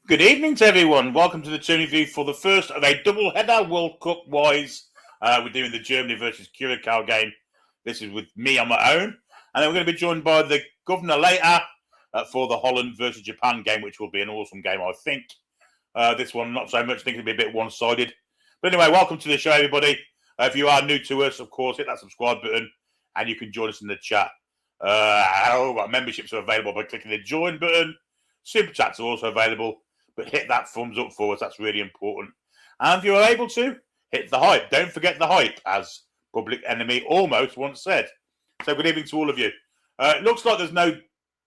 Good evening to everyone. Welcome to the Toon review for the first of a double-header World Cup-wise. We're doing the Germany versus Curacao game. This is with me on my own. And then we're going to be joined by the governor later for the Holland versus Japan game, which will be an awesome game, I think. This one, not so much. I think it'll be a bit one-sided. But anyway, welcome to the show, everybody. If you are new to us, of course, hit that subscribe button and you can join us in the chat. Memberships are available by clicking the join button. Super chats are also available. But hit that thumbs up for us. That's really important. And if you're able to, hit the hype. Don't forget the hype, as Public Enemy almost once said. So good evening to all of you. It looks like there's no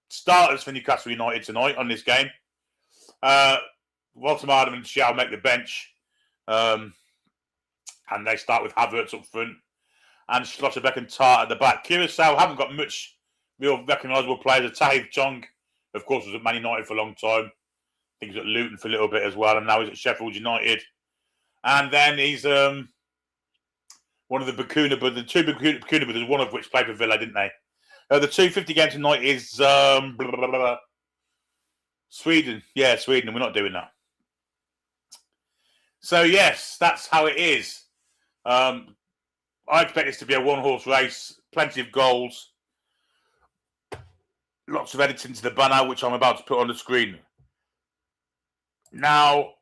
starters for Newcastle United tonight on this game. Walter Adam and Shao make the bench. And they start with Havertz up front. And Schlotterbeck and Tart at the back. Curaçao haven't got much real recognisable players. Tahith Chong, of course, was at Man United for a long time. I think he's at Luton for a little bit as well, and now he's at Sheffield United. And then he's one of the Bakuna brothers, the two Bakuna brothers, one of which played for Villa, didn't they? The 250 game tonight is Sweden. Yeah, Sweden, and we're not doing that. So, yes, that's how it is. I expect this to be a one-horse race, plenty of goals, lots of editing to the banner, which I'm about to put on the screen. Now,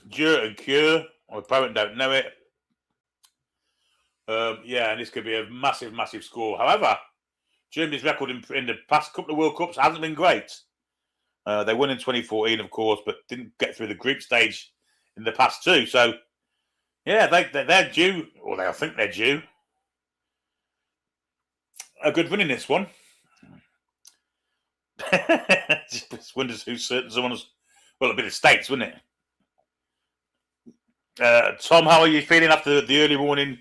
Jur and Cure, my opponent don't know it. And this could be a massive, massive score. However, Germany's record in the past couple of World Cups hasn't been great. They won in 2014, of course, but didn't get through the group stage in the past too. So, yeah, they're due, or I think they're due. A good win in this one. Just wonders who's certain someone's. Well, a bit of States, wouldn't it? Tom, how are you feeling after the early morning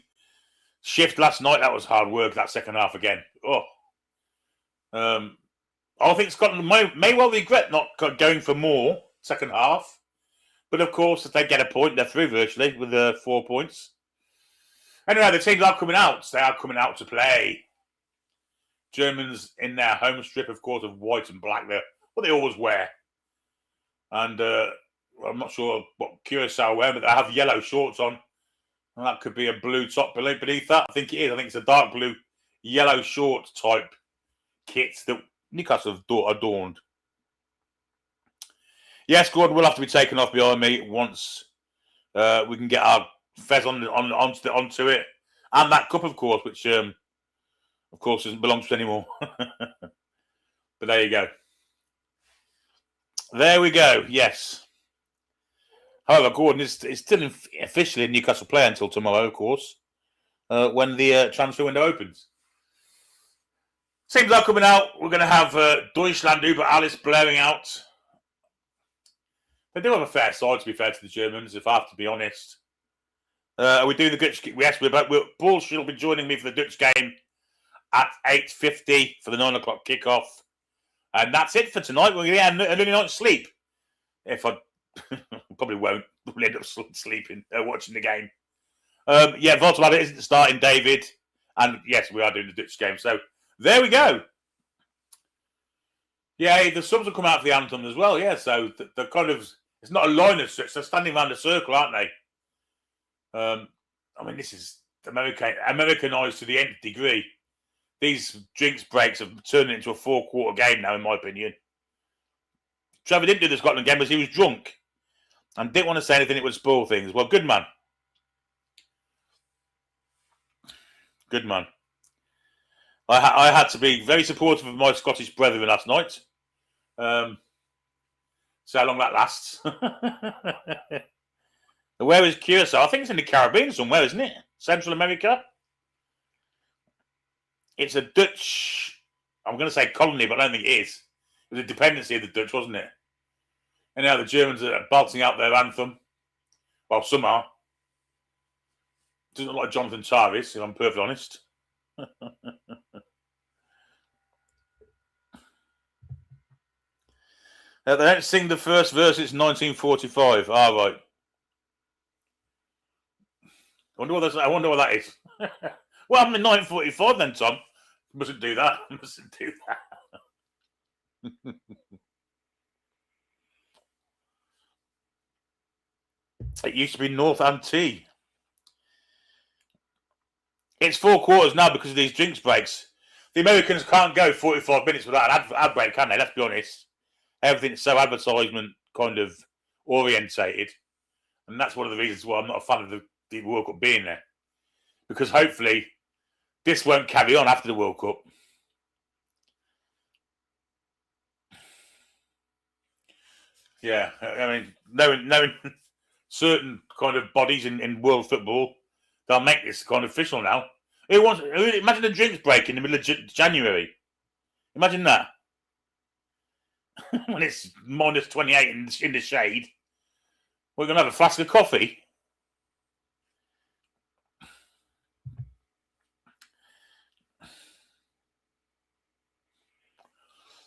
shift last night? That was hard work, that second half again. I think Scotland may well regret not going for more second half. But, of course, if they get a point, they're through virtually with 4 points. Anyway, the teams are coming out. They are coming out to play. Germans in their home strip, of course, of white and black. They're what they always wear. And I'm not sure what Curaçao wear, but they have yellow shorts on. And that could be a blue top beneath that. I think it is. I think it's a dark blue, yellow short type kit that Newcastle have adorned. Yes, Gordon will have to be taken off behind me once we can get our fez onto it. And that cup, of course, which, of course, doesn't belong to us anymore. But there you go. There we go, yes. However, Gordon is still officially a Newcastle player until tomorrow, of course, when the transfer window opens. Seems like coming out, we're going to have Deutschland über alles blaring out. They do have a fair side, to be fair to the Germans, if I have to be honest. Are we doing the Dutch game? Yes, Paul will be joining me for the Dutch game at 8:50 for the 9 o'clock kickoff. And that's it for tonight. We're going to get an early night's sleep. If I probably won't. We'll end up sleeping, watching the game. Volta isn't starting, David. And yes, we are doing the Dutch game. So there we go. Yeah, the subs will come out for the anthem as well. Yeah, so they're kind of, it's not a line as such. They're standing around a circle, aren't they? This is Americanized to the nth degree. These drinks breaks have turned it into a 4-quarter game now, in my opinion. Trevor didn't do the Scotland game because he was drunk and didn't want to say anything that would spoil things. Well, good man. Good man. I had to be very supportive of my Scottish brethren last night. So how long that lasts. Where is Curaçao? I think it's in the Caribbean somewhere, isn't it? Central America. It's a Dutch I'm going to say colony, but I don't think it is. It was a dependency of the Dutch, wasn't it? And now the Germans are belting out their anthem. Well, some are. Doesn't look like Jonathan Tyrus, if I'm perfectly honest. They don't sing the first verse since 1945. All right. I wonder what that is. Well, I'm in 1945 then, Tom. Mustn't do that. Mustn't do that. It used to be North Antee. It's 4 quarters now because of these drinks breaks. The Americans can't go 45 minutes without an ad break, can they? Let's be honest. Everything's so advertisement kind of orientated. And that's one of the reasons why I'm not a fan of the World Cup being there. Because hopefully this won't carry on after the World Cup. Yeah, I mean, knowing certain kind of bodies in world football, they'll make this kind of official now. Imagine a drinks break in the middle of January. Imagine that. When it's minus 28 in the shade. We're going to have a flask of coffee.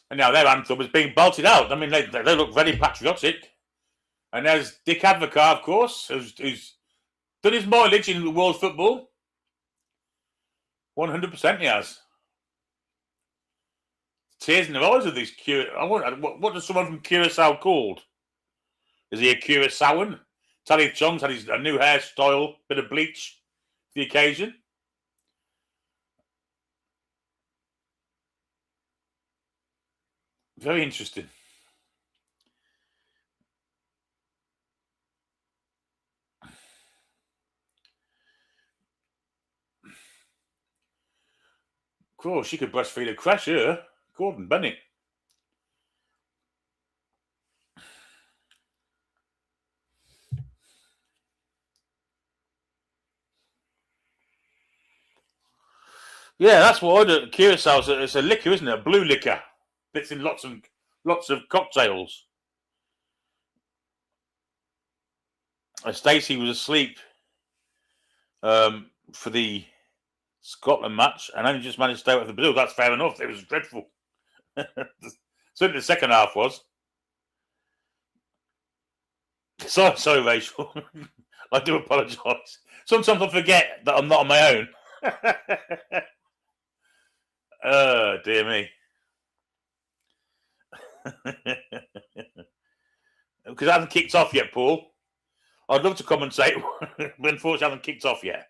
And now their anthem is being belted out. I mean, they look very patriotic. And there's Dick Advocaat, of course, who's done his mileage in world football. 100% he has. Tears in the eyes of these what does someone from Curaçao called? Is he a Curaçaoan? Tally Chong's had a new hairstyle, bit of bleach for the occasion. Very interesting. Of course, she could breastfeed a crash here. Gordon Bennett. Yeah, that's what I do. Curaçao, it's a liquor, isn't it? A blue liquor. It's in lots of cocktails. Stacey was asleep for the Scotland match and only just managed to stay with the Brazil. That's fair enough. It was dreadful. Certainly the second half was. Sorry, Rachel. I do apologise. Sometimes I forget that I'm not on my own. Oh, dear me. Because it hasn't kicked off yet, Paul. I'd love to commentate, but unfortunately, I haven't kicked off yet.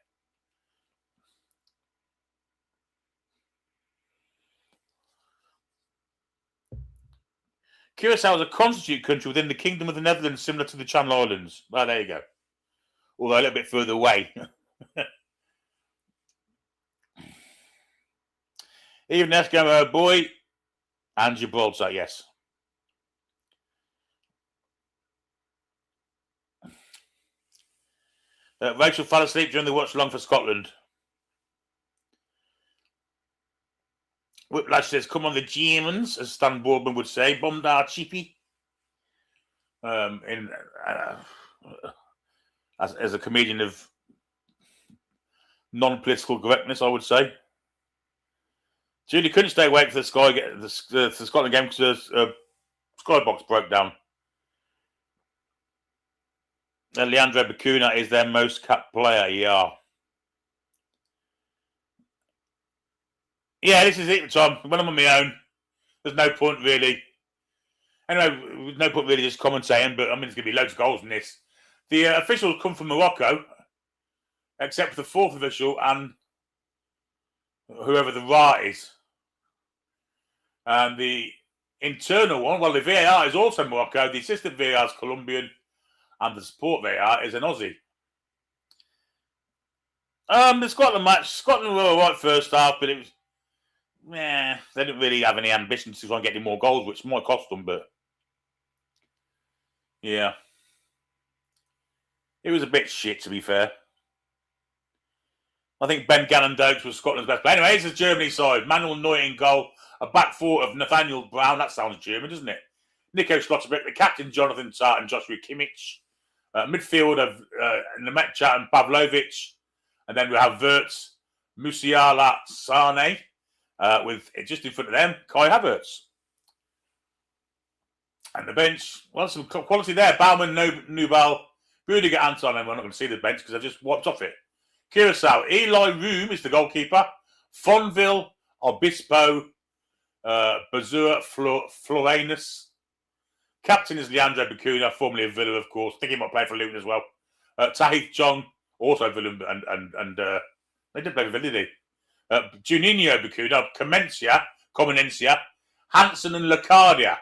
Curaçao is a constituent country within the Kingdom of the Netherlands, similar to the Channel Islands. Well, there you go. Although a little bit further away. Even Eskimo boy and Gibraltar, yes. Rachel fell asleep during the watch-along for Scotland. Whiplash says, come on the Germans, as Stan Boardman would say. Bombed our cheapie. As a comedian of non-political correctness, I would say. Julie couldn't stay awake for the Scotland game because the skybox broke down. Leandro Bacuna is their most capped player, yeah. Yeah, this is it, Tom. When I'm on my own, there's no point really. Anyway, there's no point really just commentating, but I mean, there's going to be loads of goals in this. The officials come from Morocco, except for the fourth official and whoever the Ra is. And the internal one, well, the VAR is also Morocco, the assistant VAR is Colombian, and the support VAR is an Aussie. The Scotland match, Scotland were all right first half, but it was, they didn't really have any ambitions to try and get any more goals, which might cost them, but yeah. It was a bit shit, to be fair. I think Ben Gannon-Dokes was Scotland's best player. Anyway, here's the Germany side. Manuel Neuer in goal. a back four of Nathaniel Brown. That sounds German, doesn't it? Nico Schlotterbeck, the captain, Jonathan Tart and Joshua Kimmich. Midfield of Nemetcha and Pavlovic. And then we have Wirtz, Musiala, Sane, with just in front of them, Kai Havertz. And the bench, well, some quality there. Baumann, Nubal, Rudiger, Anton, and we're not going to see the bench because I've just wiped off it. Curaçao, Eli Room is the goalkeeper. Fonville, Obispo, Bazur, Florenus. Captain is Leandro Bacuna, formerly of Villa, of course. I think he might play for Luton as well. Tahith Chong, also Villa, and they did play for Villa, did they? Juninho Bacuna, Comencia, Hansen and Lacardia.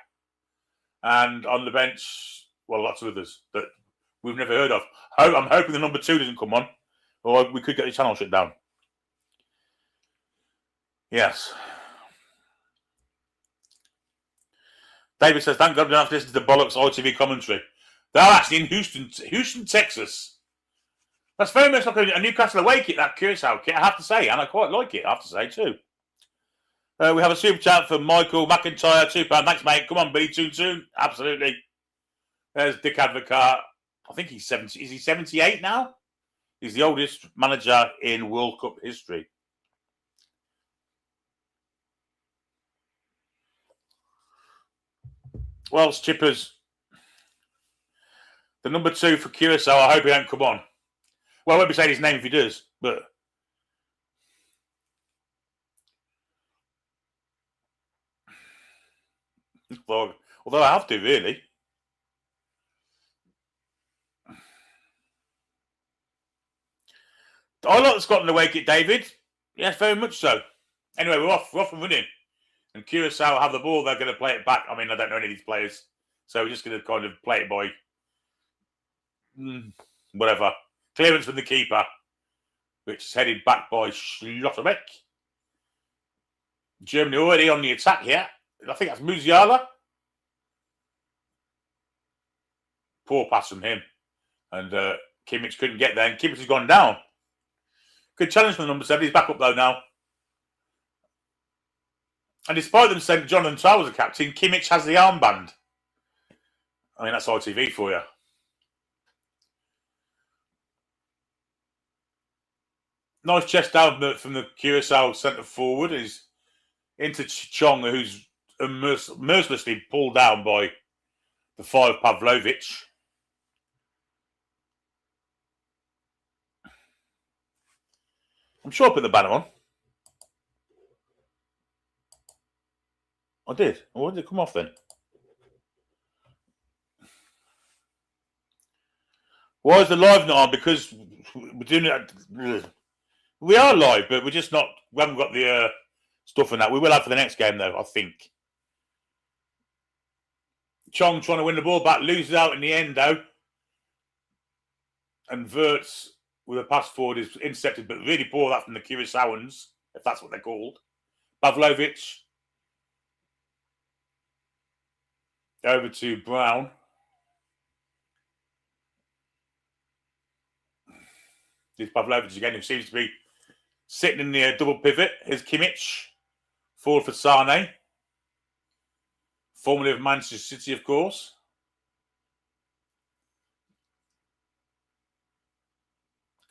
And on the bench, well, lots of others that we've never heard of. I'm hoping the number 2 doesn't come on, or we could get the channel shut down. Yes. David says, thank God we don't have to listen to the bollocks ITV commentary. They're actually in Houston, Texas. That's very much like a Newcastle away kit, that Curaçao kit, I have to say, and I quite like it, I have to say, too. We have a super chat from Michael McIntyre, £2. Thanks, mate. Come on, Billy Toon. Absolutely. There's Dick Advocat. I think he's 70. Is he 78 now? He's the oldest manager in World Cup history. Well, Chippers, the number 2 for Curaçao, I hope he don't come on. Well, I won't be saying his name if he does, but although I have to, really. I like the Scotland away kit, David. Yes, very much so. Anyway, we're off and running. And Curaçao have the ball. They're going to play it back. I mean, I don't know any of these players. So we're just going to kind of play it by whatever. Clearance from the keeper, which is headed back by Schlotterbeck. Germany already on the attack here. I think that's Musiala. Poor pass from him. And Kimmich couldn't get there. And Kimmich has gone down. Good challenge from the number 7. He's back up, though, now. And despite them saying Jonathan Tart was a captain, Kimmich has the armband. I mean, that's ITV for you. Nice chest down from the Curaçao centre forward. Is into Chong, who's mercilessly pulled down by the 5 Pavlovic. I'm sure I put the banner on. I did. Why did it come off then? Why is the live not on? Because we're doing it. We are live, but we're just not. We haven't got the stuff in that. We will have for the next game, though, I think. Chong trying to win the ball back, loses out in the end, though. And Wirtz with a pass forward is intercepted, but really poor that from the Curaçaoans, if that's what they're called. Pavlovic. Over to Brown. This Pavlovic again, who seems to be sitting in the double pivot. Here's Kimmich. Forward for Sane. Formerly of Manchester City, of course.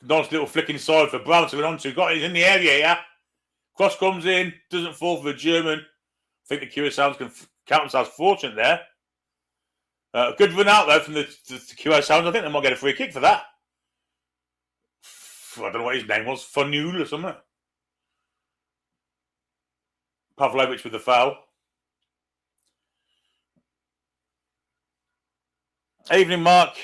Nice little flick inside for Brown to get onto. Got it in the area here. Cross comes in. Doesn't fall for the German. I think the Curaçaoans can count themselves fortunate there. Good run out, though, from the Curaçaoans. I think they might get a free kick for that. I don't know what his name was. Fonul or something. Pavlovic with the foul. Evening, Mark.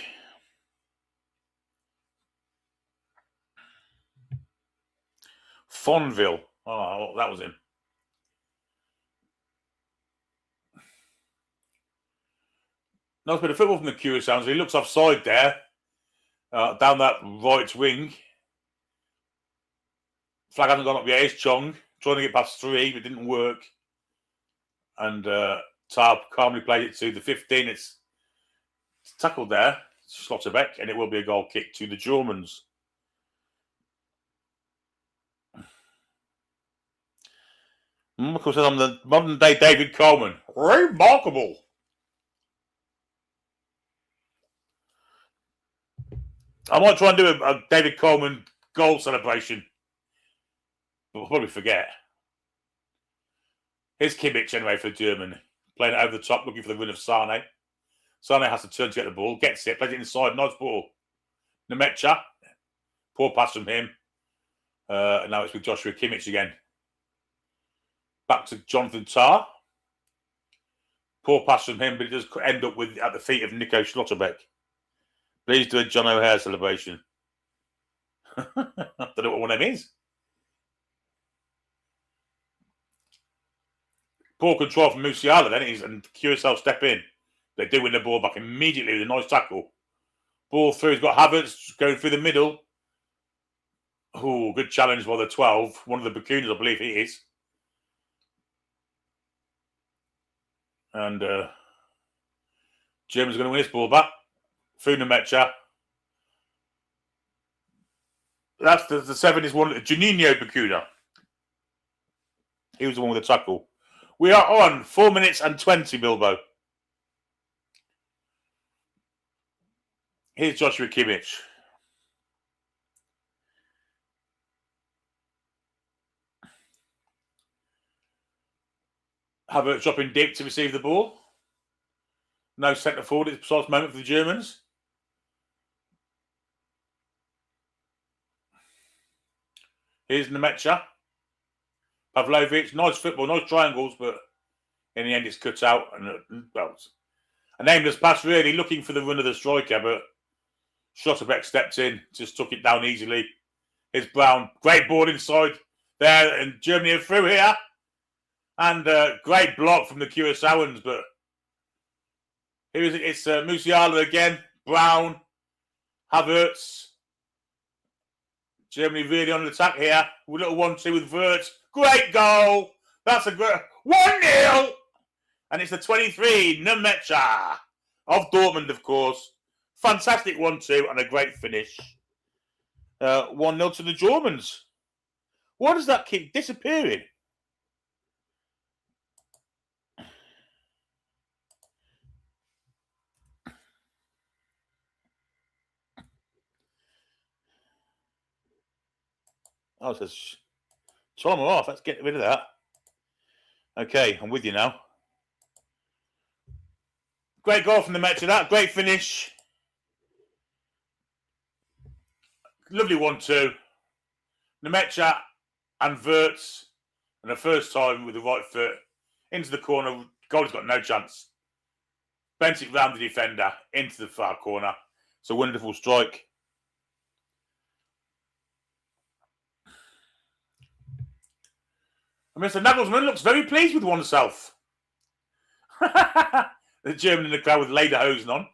Fonville. Oh, that was him. Nice bit of football from the Curaçaoans. He looks offside there. Down that right wing. Flag hasn't gone up yet. It's Chong trying to get past 3, but it didn't work. And Tarp calmly played it to the 15. It's tackled there. Schlotterbeck, and it will be a goal kick to the Germans. Because I'm the modern day David Coleman. Remarkable. I might try and do a David Coleman goal celebration, but we'll probably forget. Here's Kimmich anyway for Germany. Playing it over the top, looking for the run of Sane. Sane has to turn to get the ball, gets it, plays it inside, nice ball. Nemecha, poor pass from him. And now it's with Joshua Kimmich again. Back to Jonathan Tah. Poor pass from him, but it does end up with at the feet of Nico Schlotterbeck. Please do a John O'Hare celebration. I don't know what one of them is. Poor control from Musiala then, and Curaçao step in. They do win the ball back immediately with a nice tackle. Ball through, he's got Havertz going through the middle. Oh, good challenge by the 12. One of the Bakunas, I believe he is. And Germany's going to win this ball back. Through Nemecha. That's the 7 is one. Juninho Bakuna. He was the one with the tackle. We are on 4 minutes and 20, Bilbo. Here's Joshua Kimmich. Havertz dropping deep to receive the ball. No centre forward at the precise moment for the Germans. Here's Nemecha. Pavlovic. Nice football, nice triangles, but in the end it's cut out. And well, a nameless pass really, looking for the run of the striker, but Schlotterbeck stepped in, just took it down easily. Here's Brown. Great ball inside there, and Germany are through here. And great block from the Curaçaoans, but it's Musiala again, Brown, Havertz. Germany really on the attack here. A little 1-2 with Wirtz. Great goal. That's a great 1-0. And it's the 23, Nemecha of Dortmund, of course. Fantastic 1-2 and a great finish. 1-0 to the Germans. Why does that keep disappearing? Oh, it says time off. Let's get rid of that. Okay, I'm with you now. Great goal from the match of that. Great finish. Lovely 1-2. Nemecha and Wirtz. And the first time with the right foot into the corner. Goal's got no chance. Bent it round the defender into the far corner. It's a wonderful strike. And Mr. Nagelsmann looks very pleased with oneself. The German in the crowd with lederhosen on.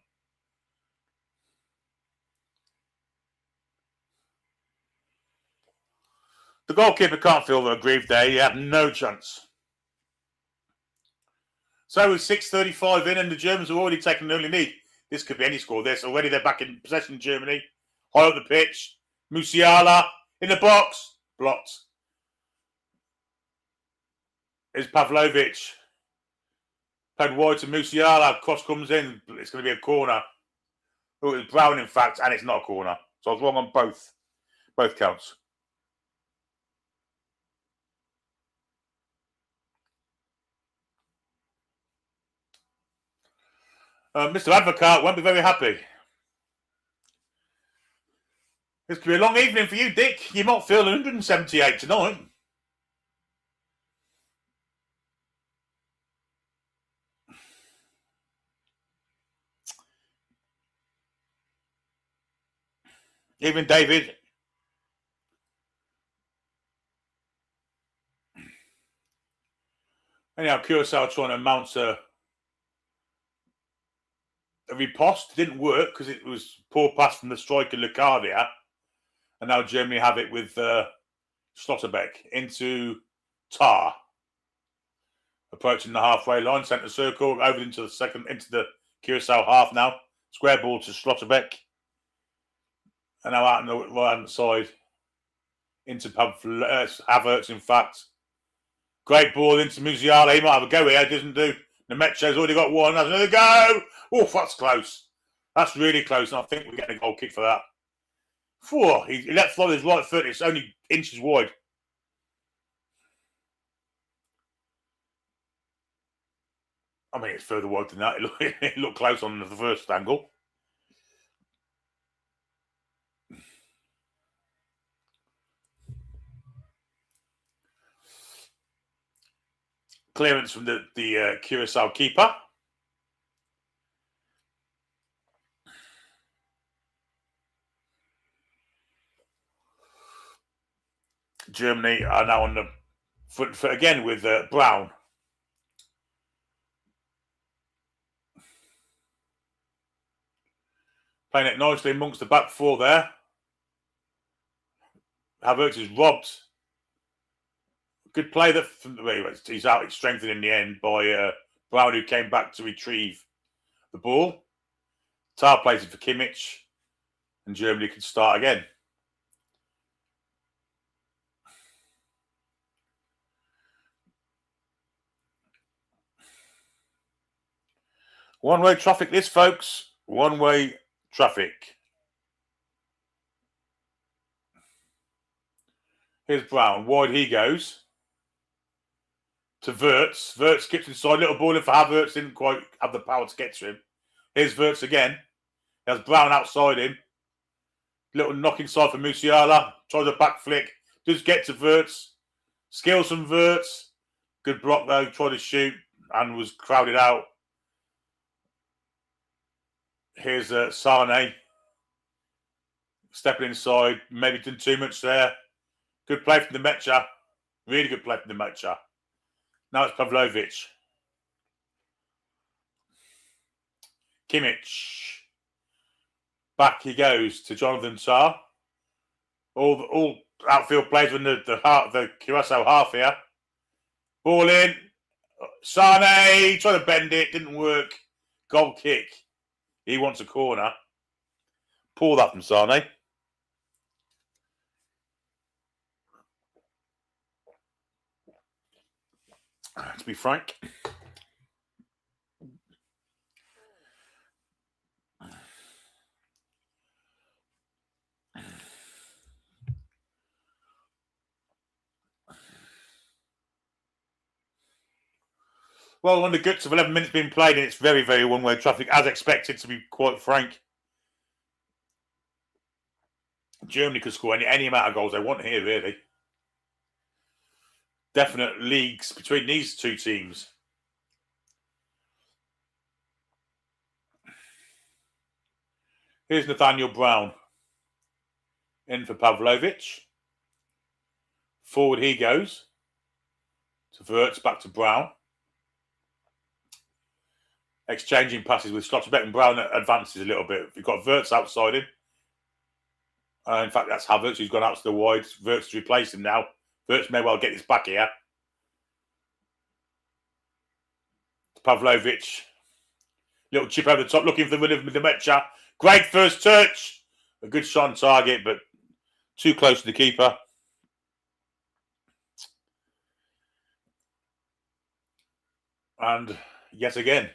The goalkeeper can't feel aggrieved there. He had no chance. So with 6:35 in, and the Germans have already taken an early lead. This could be any score. This already they're back in possession. Germany high up the pitch. Musiala in the box, blocked. Is Pavlovic. Played wide to Musiala. Cross comes in. It's going to be a corner. Oh, it was Brown, in fact, and it's not a corner. So I was wrong on both counts. Mr. Advocat won't be very happy. This could be a long evening for you, Dick. You might feel 178 tonight. Even David. Anyhow, Curaçao trying to mount a riposte. Didn't work because it was poor pass from the striker Lucadia. And now Germany have it with Schlotterbeck into Tar. Approaching the halfway line, centre circle, over into the Curaçao half now. Square ball to Schlotterbeck. And now out on the right hand side into Havertz, in fact. Great ball into Musiala. He might have a go here, doesn't do. Nemetcha's already got one. That's another go. Oof, that's close. That's really close, and I think we're getting a goal kick for that. Whew, he let fly his right foot. It's only inches wide. I mean, it's further wide than that. It looked close on the first angle. Clearance from the Curaçao keeper. Germany are now on the front foot again with Brown. Playing it nicely amongst the back four there. Havertz is robbed. Good play that he's out strengthened in the end by Brown, who came back to retrieve the ball. Tar plays it for Kimmich, and Germany can start again. One-way traffic this, folks. One-way traffic. Here's Brown. Wide he goes. To Wirtz. Wirtz skips inside. Little ball in for Havertz. Didn't quite have the power to get to him. Here's Wirtz again. There's Brown outside him. Little knock inside for Musiala. Tries a back flick. Does get to Wirtz. Skills from Wirtz. Good block though. Tried to shoot and was crowded out. Here's Sane. Stepping inside. Maybe done too much there. Good play from the Metcha. Really good play from the Metcha. Now it's Pavlovic. Kimmich. Back he goes to Jonathan Tah. All outfield players in the Curaçao half here. Ball in. Sane tried to bend it. Didn't work. Goal kick. He wants a corner. Pull that from Sane. To be frank. Well, on the guts of 11 minutes being played, and it's very, very one-way traffic, as expected, to be quite frank. Germany could score any amount of goals they want here, really. Definite leagues between these two teams. Here's Nathaniel Brown. In for Pavlovic. Forward he goes. To Wirtz, back to Brown. Exchanging passes with Schlotterbeck, and Brown advances a little bit. You've got Wirtz outside him. In fact, that's Havertz who's gone out to the wide. Wirtz to replace him now. Wirtz may well get this back here. Pavlovic. Little chip over the top, looking for the winner with the Metcha. Great first touch. A good shot on target, but too close to the keeper. And yet again,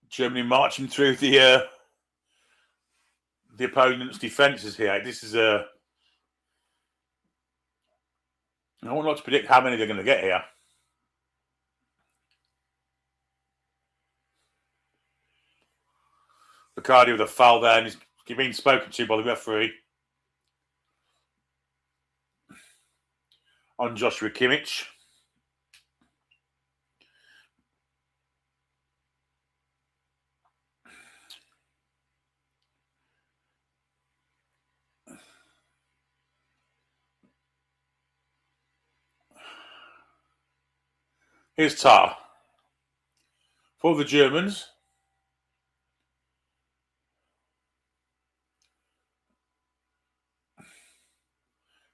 Germany marching through the opponent's defences here. This is I wouldn't like to predict how many they're going to get here. Bacardi with a foul there, and he's being spoken to by the referee on Joshua Kimmich. Here's Tar. For the Germans.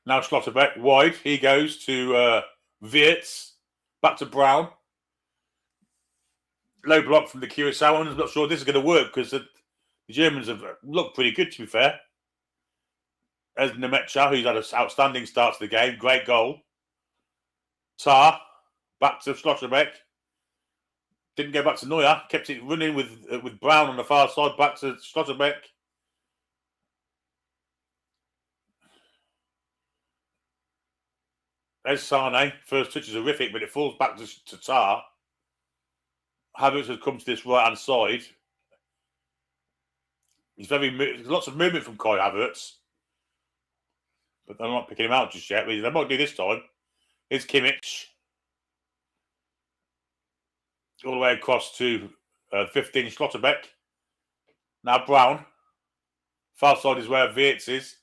Now Schlotterbeck wide. He goes to Wirtz. Back to Brown. Low block from the Curaçao. I'm not sure this is going to work because the Germans have looked pretty good, to be fair. As Nemetcha, who's had an outstanding start to the game. Great goal. Tar, back to Schlotterbeck. Didn't go back to Neuer. Kept it running with Brown on the far side. Back to Schlotterbeck. There's Sane. First touch is horrific, but it falls back to Tar. Havertz has come to this right-hand side. There's lots of movement from Kai Havertz. But they're not picking him out just yet. They might do this time. Here's Kimmich. All the way across to 15 Schlotterbeck. Now Brown. Far side is where Wirtz is.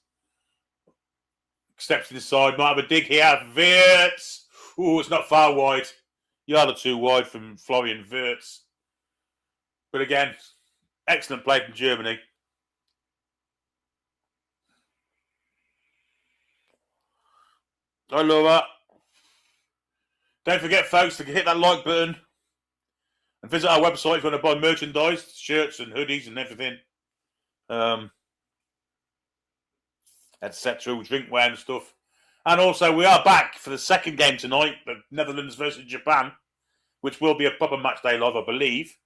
Steps to the side. Might have a dig here. Wirtz. Ooh, it's not far wide. Yard or two wide from Florian Wirtz. But again, excellent play from Germany. I love that. Don't forget, folks, to hit that like button and visit our website if you want to buy merchandise, shirts and hoodies and everything, etc., drinkware and stuff. And also, we are back for the second game tonight, the Netherlands versus Japan, which will be a proper match day live, I believe.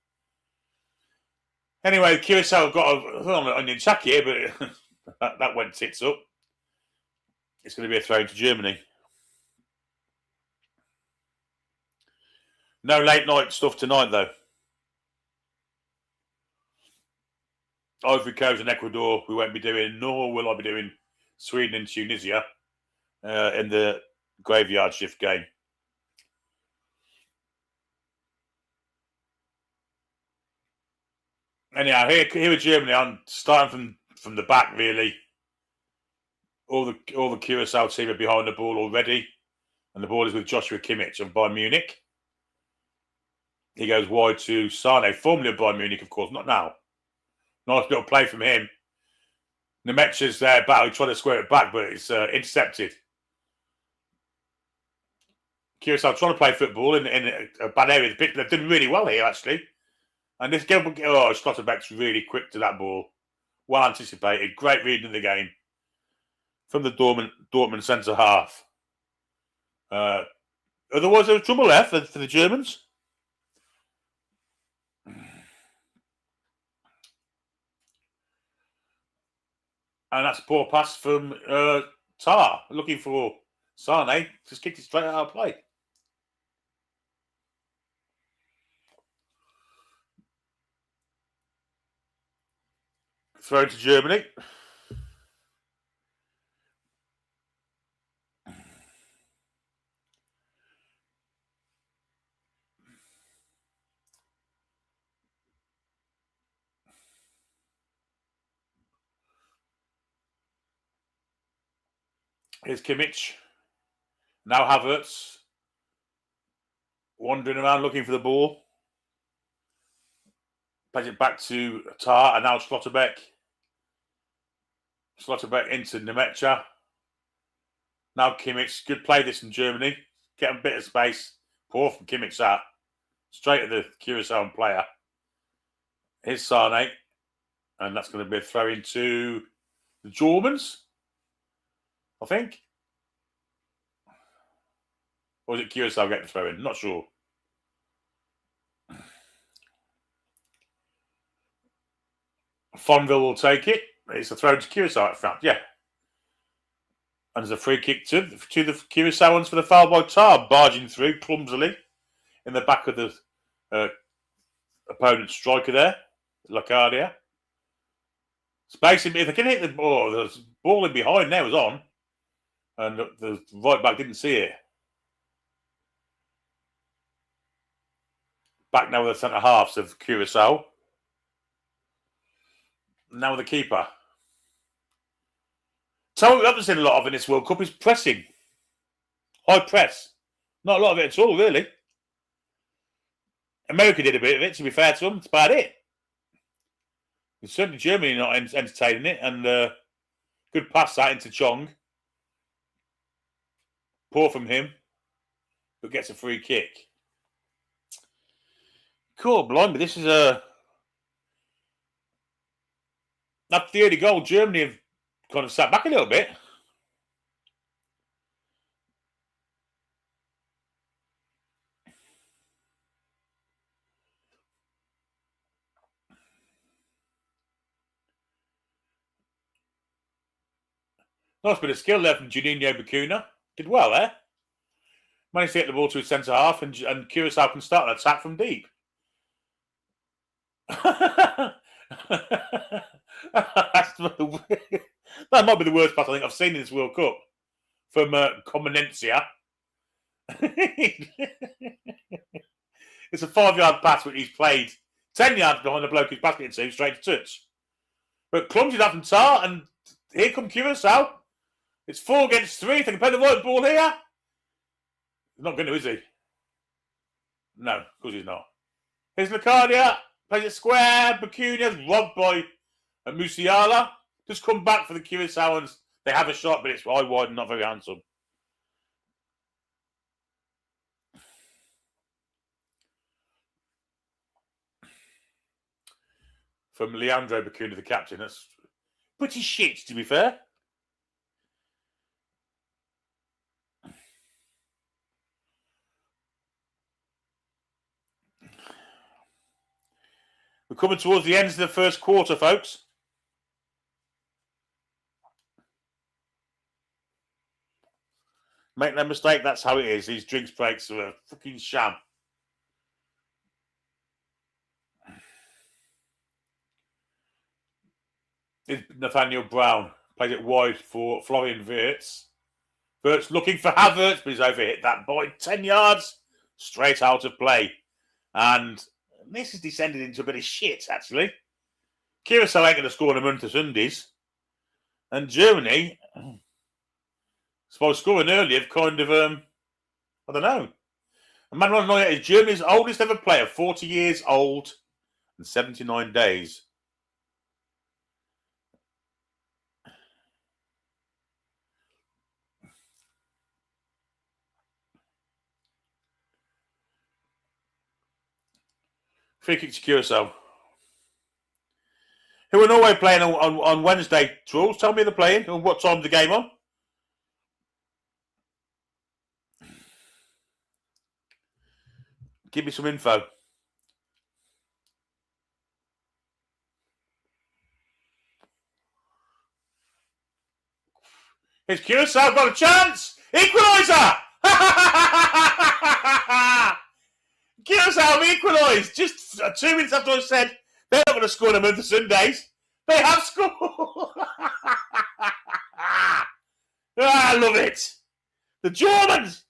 Anyway, Curaçao have got an attack here, but that went tits up. It's going to be a throw into Germany. No late night stuff tonight, though. Ivory Coast and Ecuador, we won't be doing, nor will I be doing Sweden and Tunisia in the graveyard shift game. Anyhow, here with Germany, I'm starting from the back, really. All the Curaçao team are behind the ball already, and the ball is with Joshua Kimmich of Bayern Munich. He goes wide to Sane, formerly of Bayern Munich, of course, not now. Nice little play from him. Nemetcha's there, battle, trying to square it back, but it's intercepted. Curaçao trying to play football in a bad area of the pitch. They've done really well here, actually. And this game, Schlotterbeck's really quick to that ball. Well anticipated. Great reading of the game from the Dortmund centre half. Otherwise, there was trouble there for the Germans. And that's a poor pass from Tar, looking for Sane. Just kicked it straight out of play. Thrown to Germany. Here's Kimmich. Now Havertz. Wandering around looking for the ball. Plays it back to Tar and now Schlotterbeck. Schlotterbeck into Nemetcha. Now Kimmich. Good play this in Germany. Get a bit of space. Poor from Kimmich that. Straight at the Curaçao player. Here's Sane. And that's going to be a throw into the Germans, I think. Or is it Curaçao getting the throw in? Not sure. Fonville will take it. It's a throw to Curaçao at front. Yeah. And there's a free kick to the Curaçaoans for the foul by Tar, barging through clumsily in the back of the opponent's striker there, Lacardia. Spacing, if they can hit the ball, the ball in behind there was on, and the right back didn't see it. Back now with the centre halves of Curaçao. Now with the keeper. So what we haven't seen a lot of in this World Cup is pressing. High press. Not a lot of it at all, really. America did a bit of it, to be fair to them. That's about it. It's certainly Germany not entertaining it. And good pass that into Chong. Poor from him. But gets a free kick. Cool, blimey. This is after the early goal, Germany have kind of sat back a little bit. Nice bit of skill there from Juninho Bacuna. Did well there. Managed to get the ball to his centre half, and Curaçao can start an attack from deep. That might be the worst pass I think I've seen in this World Cup from Comenencia. It's a 5-yard pass which he's played 10 yards behind the bloke who's passing it to, straight to touch. But clumsy enough from Tar, and here come Curaçao. It's 4 against 3. If they can play the right ball here. He's not going to, is he? No, of course he's not. Here's Lacardia. Plays it square. Bacuna's robbed by Musiala. Just come back for the Curaçaoans. They have a shot, but it's high wide and not very handsome. From Leandro Bacuna, the captain. That's pretty shit, to be fair. We're coming towards the end of the first quarter, folks. Make no mistake, that's how it is. These drinks breaks are a fucking sham. It's Nathaniel Brown. Plays it wide for Florian Wirtz. Wirtz looking for Havertz, but he's overhit that boy. 10 yards, straight out of play. And this has descended into a bit of shit, actually. Curaçao ain't going to score in a month of Sundays. And Germany, supposed scoring earlier, have kind of, I don't know. Manuel Neuer is Germany's oldest ever player, 40 years old and 79 days. Free kick to Curaçao. Who are Norway playing on Wednesday, Trolls? Tell me they're playing and what time's the game on. Give me some info. It's Curaçao got a chance! Equaliser! Curaçao equalised just 2 minutes after I said they're not going to score in a month of Sundays. They have scored. I love it. The Germans.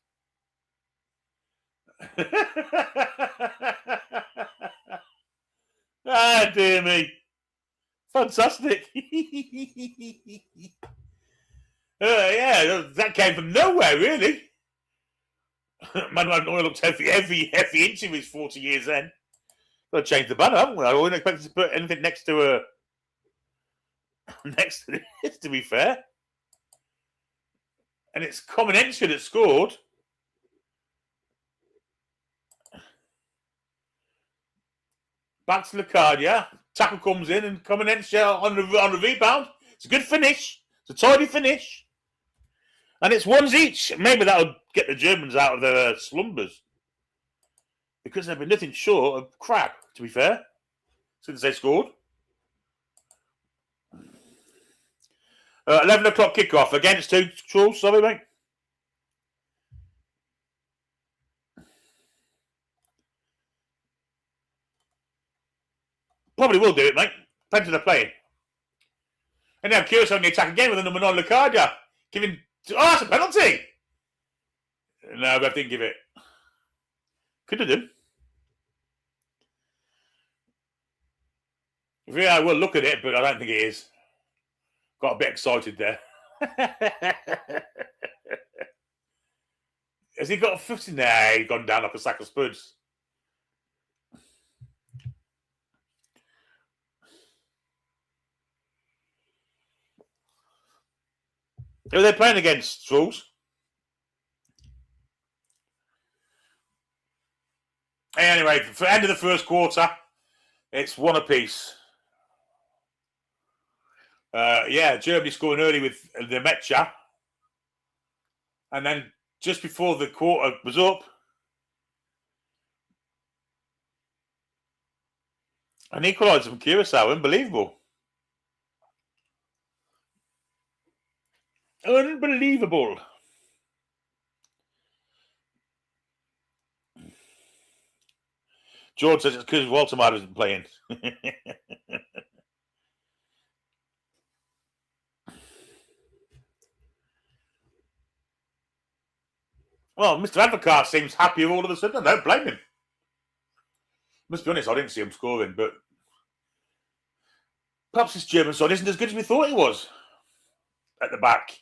Dear me. Fantastic. Yeah, that came from nowhere, really. Manuel Neuer looks heavy into his 40 years then. Got to change the banner, haven't we? I wouldn't expect to put anything next to this, to be fair. And it's Comenencia that scored. Back to Lacardia. Tackle comes in and Comenencia on the rebound. It's a good finish. It's a tidy finish. And it's ones each. Maybe that'll get the Germans out of their slumbers. Because they've been nothing short of crap, to be fair, since they scored. 11 o'clock kickoff against two Trolls. Sorry, mate. Probably will do it, mate. Plenty to play. And now Curaçao on the attack again with the number 9 Lacardia. Giving... Oh, that's a penalty! No, I didn't give it. Could have done. Yeah, I will look at it, but I don't think it is. Got a bit excited there. Has he got a foot in there? He's gone down like a sack of spuds. Who are they playing against, Trolls? Anyway, for the end of the first quarter, it's one apiece. Germany scoring early with the Mecha. And then just before the quarter was up, an equaliser from Curaçao. Unbelievable. Unbelievable. George says it's because Walter isn't playing. Well, Mr. Advocaat seems happy all of a sudden. I don't blame him. Must be honest, I didn't see him scoring, but perhaps this German side isn't as good as we thought it was at the back.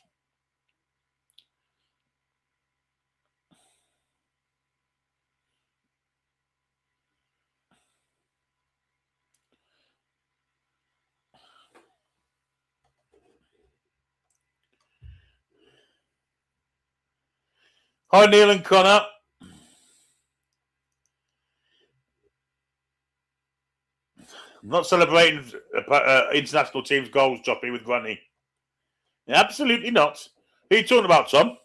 Hi, Neil and Connor. I'm not celebrating international team's goals, Joppy, with Granny. Absolutely not. Who are you talking about, Tom?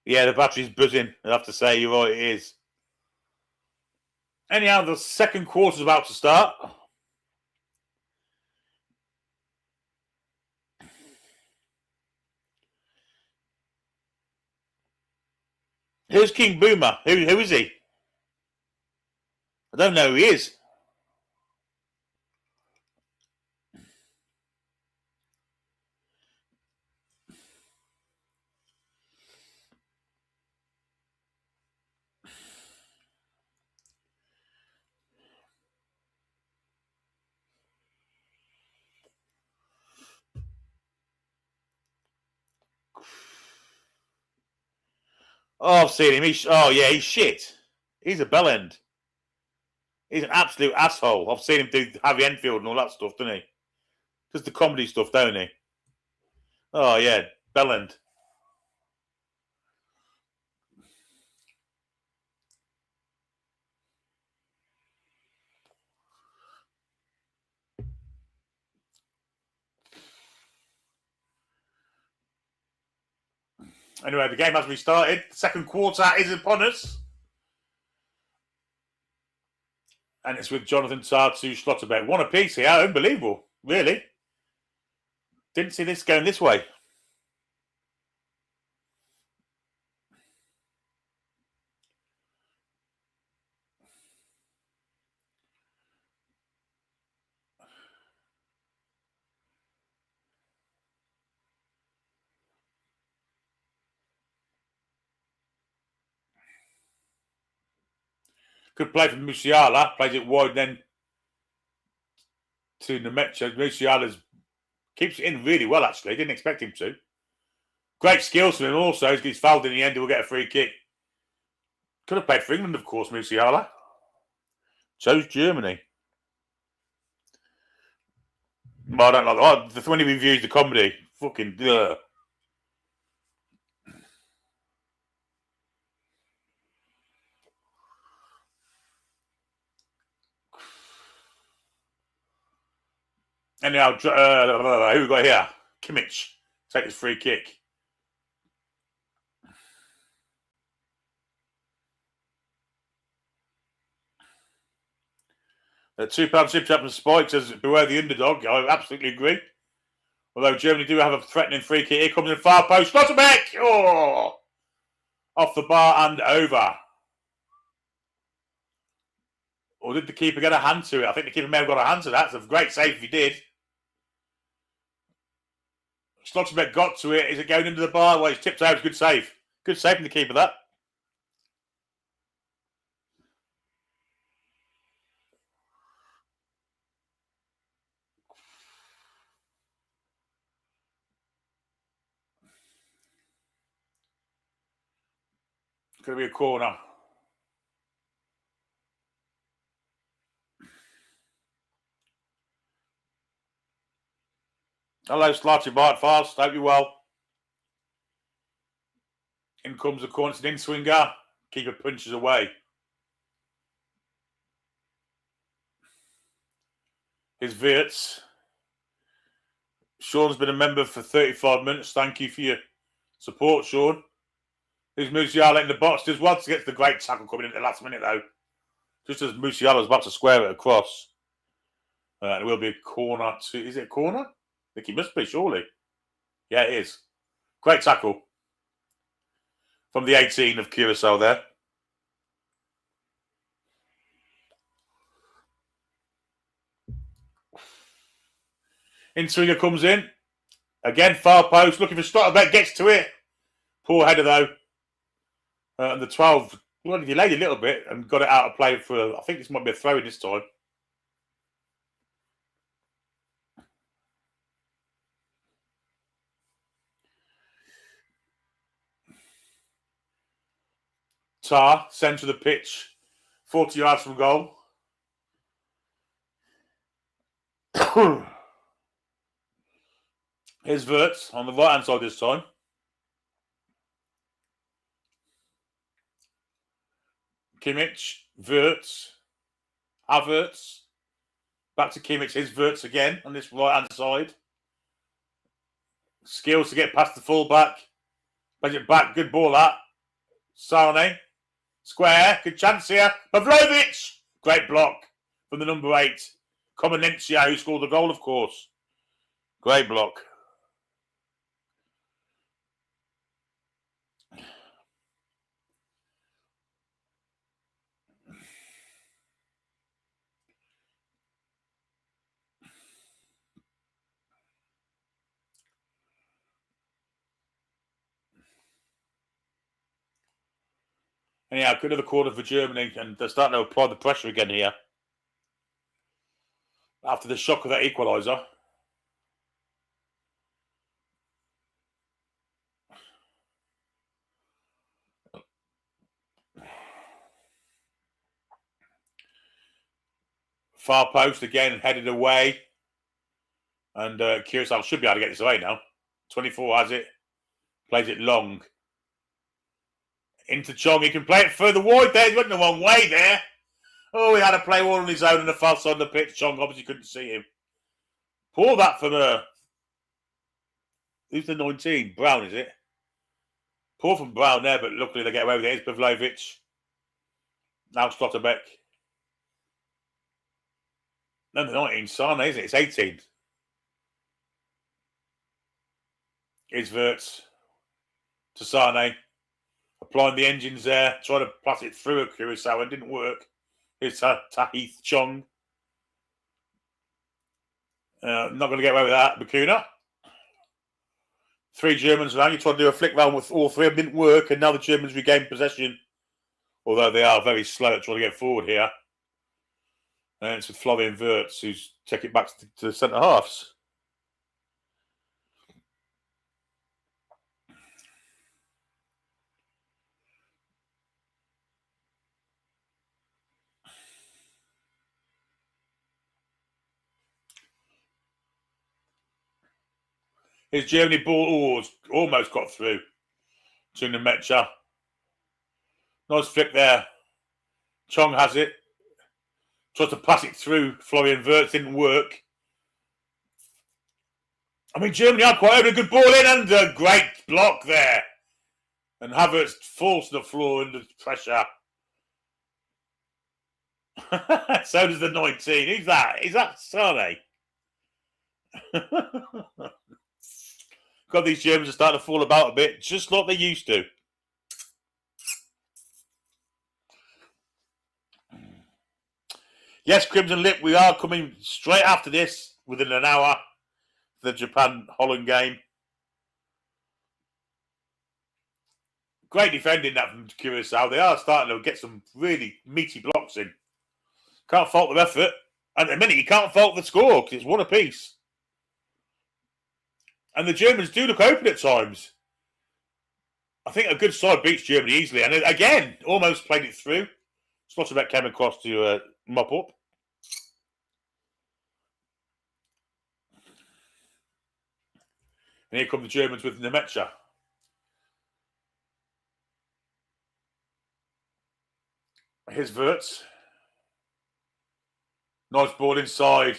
Yeah, the battery's buzzing. I have to say, you're right, it is. Anyhow, the second quarter's about to start. Who's King Boomer? Who is he? I don't know who he is. Oh, I've seen him. He's shit. He's a bellend. He's an absolute asshole. I've seen him do Harry Enfield and all that stuff, doesn't he? Just the comedy stuff, don't he? Oh, yeah, bellend. Anyway, the game has restarted. The second quarter is upon us. And it's with Jonathan Tartu Schlotterbeck. One apiece here. Unbelievable. Really. Didn't see this going this way. Good play from Musiala. Plays it wide then to Nemecha. Musiala keeps it in really well, actually. Didn't expect him to. Great skills from him also. He gets fouled in the end. He will get a free kick. Could have played for England, of course, Musiala. Chose Germany. Well, I don't like that. When he reviews the comedy, fucking ugh. Anyhow, who we got here? Kimmich. Take his free kick. £2 super chat from Spike says, beware the underdog. I absolutely agree. Although Germany do have a threatening free kick. Here comes the far post. Schlotterbeck! Oh! Off the bar and over. Or did the keeper get a hand to it? I think the keeper may have got a hand to that. It's a great save if he did. Schlotterbeck got to it. Is it going into the bar? Well, he's tipped out. Good save. Good save from the keeper, that. Going to be a corner. Hello, Slarty Bart Fast. Hope you're well. In comes the corner. It's an in-swinger. Keeper punches away. His Wirtz. Sean's been a member for 35 minutes. Thank you for your support, Sean. Here's Musiala in the box. Just once gets the great tackle coming in at the last minute, though. Just as Musiala's about to square it across. It will be a corner. Is it a corner? I think it must be, surely. Yeah, it is. Great tackle from the 18 of Curaçao there. Intriga comes in. Again, far post. Looking for Stotterbeck. Gets to it. Poor header, though. And the 12, well, delayed a little bit and got it out of play for, I think this might be a throw in this time. Tar, centre of the pitch, 40 yards from goal. Here's Wirtz on the right-hand side this time. Kimmich, Wirtz, Havertz. Back to Kimmich, here's Wirtz again on this right-hand side. Skills to get past the full-back. Plays it back, good ball that. Sane. Square, good chance here. Pavlovic! Great block from the number 8. Comanentia, who scored the goal, of course. Great block. Anyhow, good of the corner for Germany, and they're starting to apply the pressure again here. After the shock of that equaliser. Far post again, headed away. And Curaçao should be able to get this away now. 24 has it. Plays it long. Into Chong. He can play it further wide there. He went the wrong way there. Oh, he had to play all on his own on the far side of the pitch. Chong obviously couldn't see him. Pull that from who's the 19? Brown, is it? Pull from Brown there, but luckily they get away with it. It's Pavlovic. Now Stotterbeck. No, the 19. Sane, isn't it? It's 18. Here's Wirtz to Sane. Applying the engines there. Trying to pass it through a Curaçao and didn't work. Here's Tahith Chong. Not going to get away with that. Bakuna. 3 Germans now. You tried to do a flick round with all 3 of them. Didn't work. And now the Germans regain possession. Although they are very slow at trying to get forward here. And it's with Florian Wirtz who's taking it back to the centre halves. His Germany ball almost got through to the Metcha. Nice flick there. Chong has it. Tries to pass it through Florian Wirtz. Didn't work. I mean, Germany are quite over a good ball in and a great block there. And Havertz falls to the floor under pressure. So does the 19. Who's that? Is that Sane? God, these Germans are starting to fall about a bit, just like they used to. Yes, Crimson Lip, we are coming straight after this, within an hour, for the Japan-Holland game. Great defending that from Curaçao. They are starting to get some really meaty blocks in. Can't fault their effort. And at the minute, you can't fault the score, because it's 1 apiece. And the Germans do look open at times. I think a good side beats Germany easily. And again, almost played it through. Stotterbeck came across to mop up. And here come the Germans with Nemetcha. Here's Wirtz. Nice ball inside.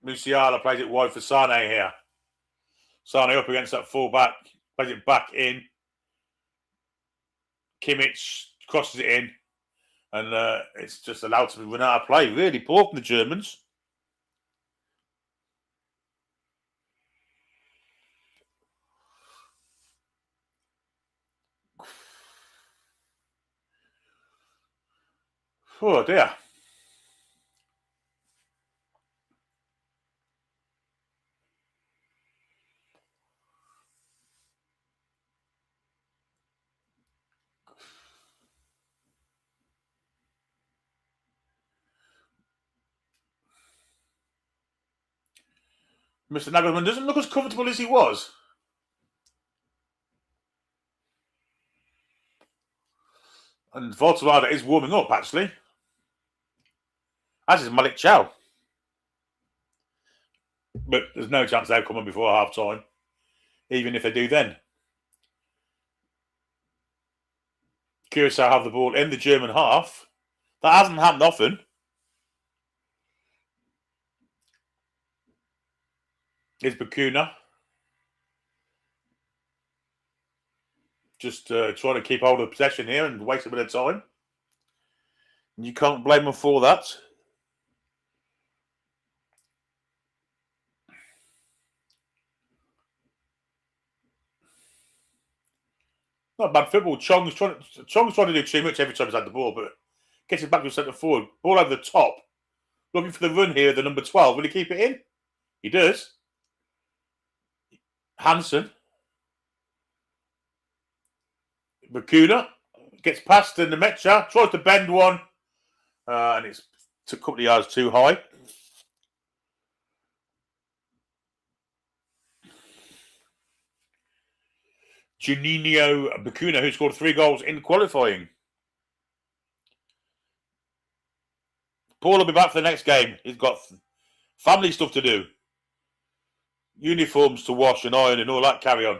Musiala plays it wide for Sane here. Sane up against that full-back. Plays it back in. Kimmich crosses it in. And it's just allowed to be run out of play. Really poor from the Germans. Oh, dear. Mr. Nagelsmann doesn't look as comfortable as he was. And Volterada is warming up, actually. As is Malik Chow. But there's no chance they'll come on before half-time. Even if they do then. Curaçao have the ball in the German half. That hasn't happened often. Is Bakuna. Just trying to keep hold of possession here and waste a bit of time. And you can't blame them for that. Not bad football. Chong's trying to do too much every time he's had the ball, but gets it back to centre forward. Ball over the top. Looking for the run here, the number 12. Will he keep it in? He does. Hansen. Bakuna gets past the Nemecha. Tries to bend one. And it's a couple of yards too high. Juninho Bakuna, who scored 3 goals in qualifying. Paul will be back for the next game. He's got family stuff to do. Uniforms to wash and iron and all that carry on.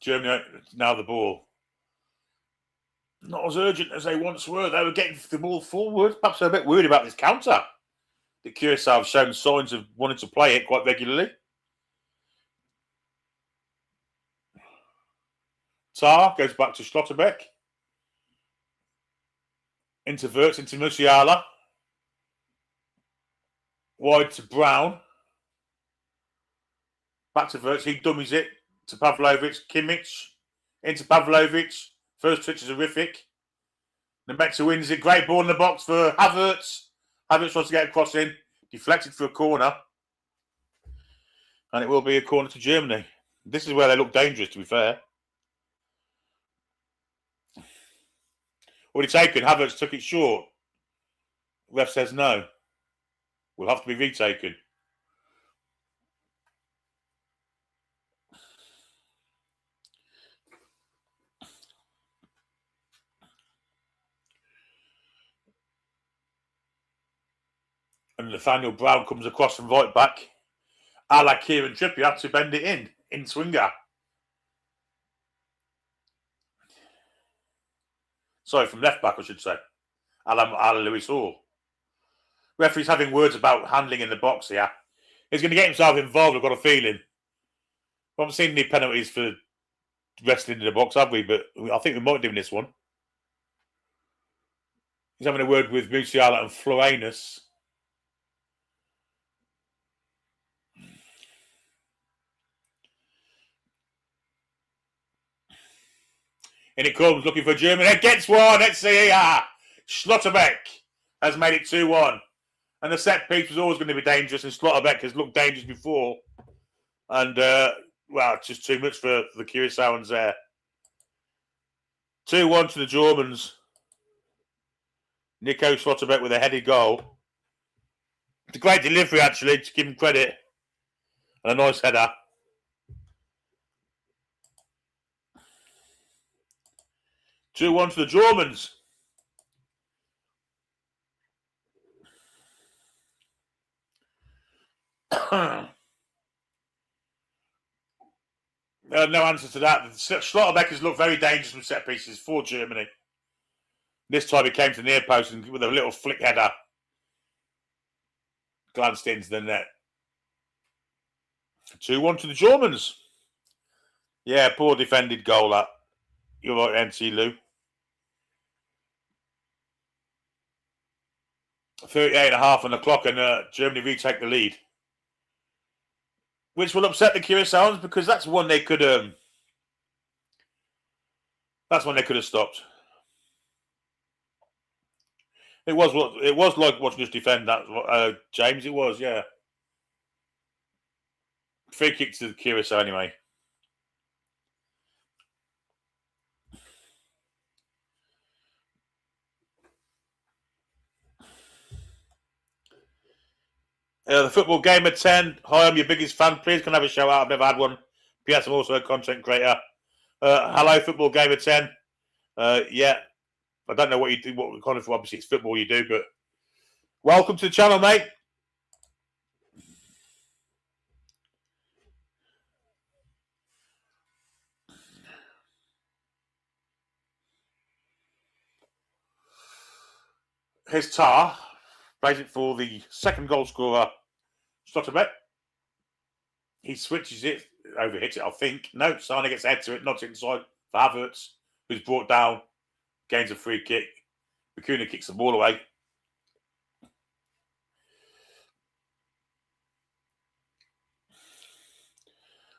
Germany now the ball. Not as urgent as they once were. They were getting the ball forward. Perhaps they're a bit worried about this counter. The Curaçao have shown signs of wanting to play it quite regularly. Tar goes back to Schlotterbeck. Interverts into Musiala. Wide to Brown. Back to Verts. He dummies it to Pavlovic. Kimmich into Pavlovic. First touch is horrific. Nemecha wins it. Great ball in the box for Havertz. Havertz wants to get a cross in. Deflected for a corner. And it will be a corner to Germany. This is where they look dangerous, to be fair. Already taken. Havertz took it short. Ref says no. Will have to be retaken. And Nathaniel Brown comes across from right back. A la Kieran Trippier to bend it in swinger. Sorry, from left back, I should say. A la Lewis Hall. Referee's having words about handling in the box here. He's going to get himself involved, I've got a feeling. We haven't seen any penalties for wrestling in the box, have we? But I think we might do in this one. He's having a word with Musiala and Florenus. And it comes, looking for Germany. It gets one. Let's see here. Schlotterbeck has made it 2-1. And the set piece was always going to be dangerous, and Schlotterbeck has looked dangerous before. And, well, it's just too much for the Curaçaoans there. 2-1 to the Germans. Nico Schlotterbeck with a headed goal. It's a great delivery, actually, to give him credit. And a nice header. Two-1 to the Germans. No answer to that. The Schlotterbeckers look very dangerous from set pieces for Germany. This time he came to the near post and with a little flick header glanced into the net. 2-1 to the Germans. Yeah, poor defended goal that. You're right, NC Lou. 38.5 on the clock, and Germany retake the lead, which will upset the Curaçaoans because that's one they could. That's one they could have stopped. It was like watching us defend that, James. It was, yeah. Free kick to the Curaçao anyway. The football game at 10. Hi, I'm your biggest fan. Please can I have a shout out. I've never had one. P.S. I'm also a content creator. Hello, football game at 10. Yeah, I don't know what you do. What kind of obviously it's football you do, but welcome to the channel, mate. Here's Tar, plays it for the second goal scorer, Stotterbeck. He switches it, overhits it, I think. No, Sane gets head to it, knocks it inside for Havertz, who's brought down, gains a free kick. Bakuna kicks the ball away.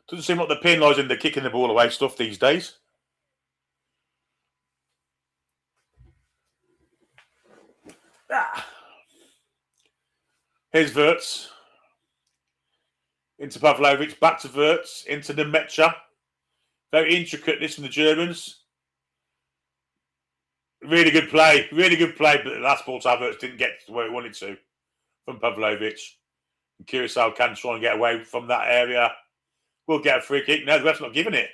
Doesn't seem like the pin lies in the kicking the ball away stuff these days. Here's Wirtz. Into Pavlovic, back to Wirtz, into Nemecha. Very intricate, this from the Germans. Really good play, but the last ball to Havertz didn't get to where it wanted to from Pavlovic. And Curaçao can try and get away from that area. We'll get a free kick. No, the ref's not giving it.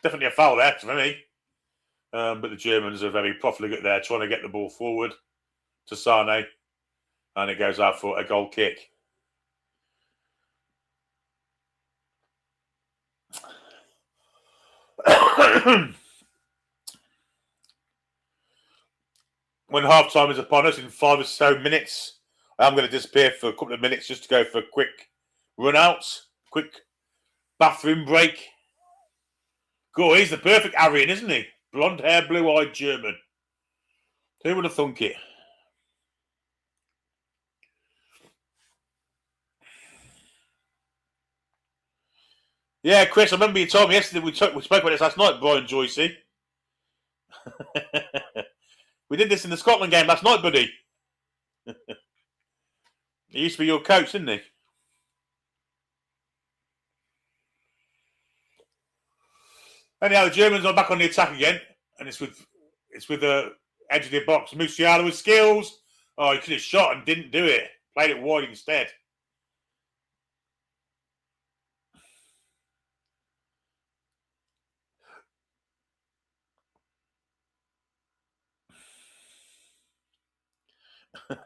Definitely a foul there for me. But the Germans are very profligate there, trying to get the ball forward to Sane. And it goes out for a goal kick. When half time is upon us in 5 or so minutes, I'm going to disappear for a couple of minutes just to go for a quick run out, quick bathroom break. Cool, he's the perfect Aryan, isn't he? Blonde hair, blue-eyed German. Who would have thunk it? Yeah, Chris, I remember you told me yesterday, we spoke about this last night, Brian Joycey. We did this in the Scotland game last night, buddy. He used to be your coach, didn't he? Anyhow, the Germans are back on the attack again, and it's with the edge of the box. Musiala with skills. Oh, he could have shot and didn't do it. Played it wide instead. I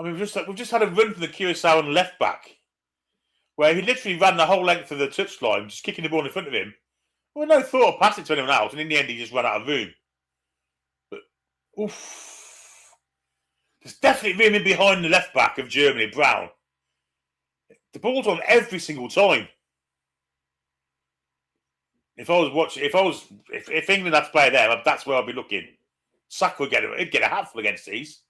mean, we've just had a run from the Curaçao left back, where he literally ran the whole length of the touchline, just kicking the ball in front of him. Well, no thought of passing to anyone else, and in the end, he just ran out of room. But oof, there's definitely room in behind the left back of Germany, Brown. The ball's on every single time. If England had to play there, that's where I'd be looking. Saka would get a hatful against these.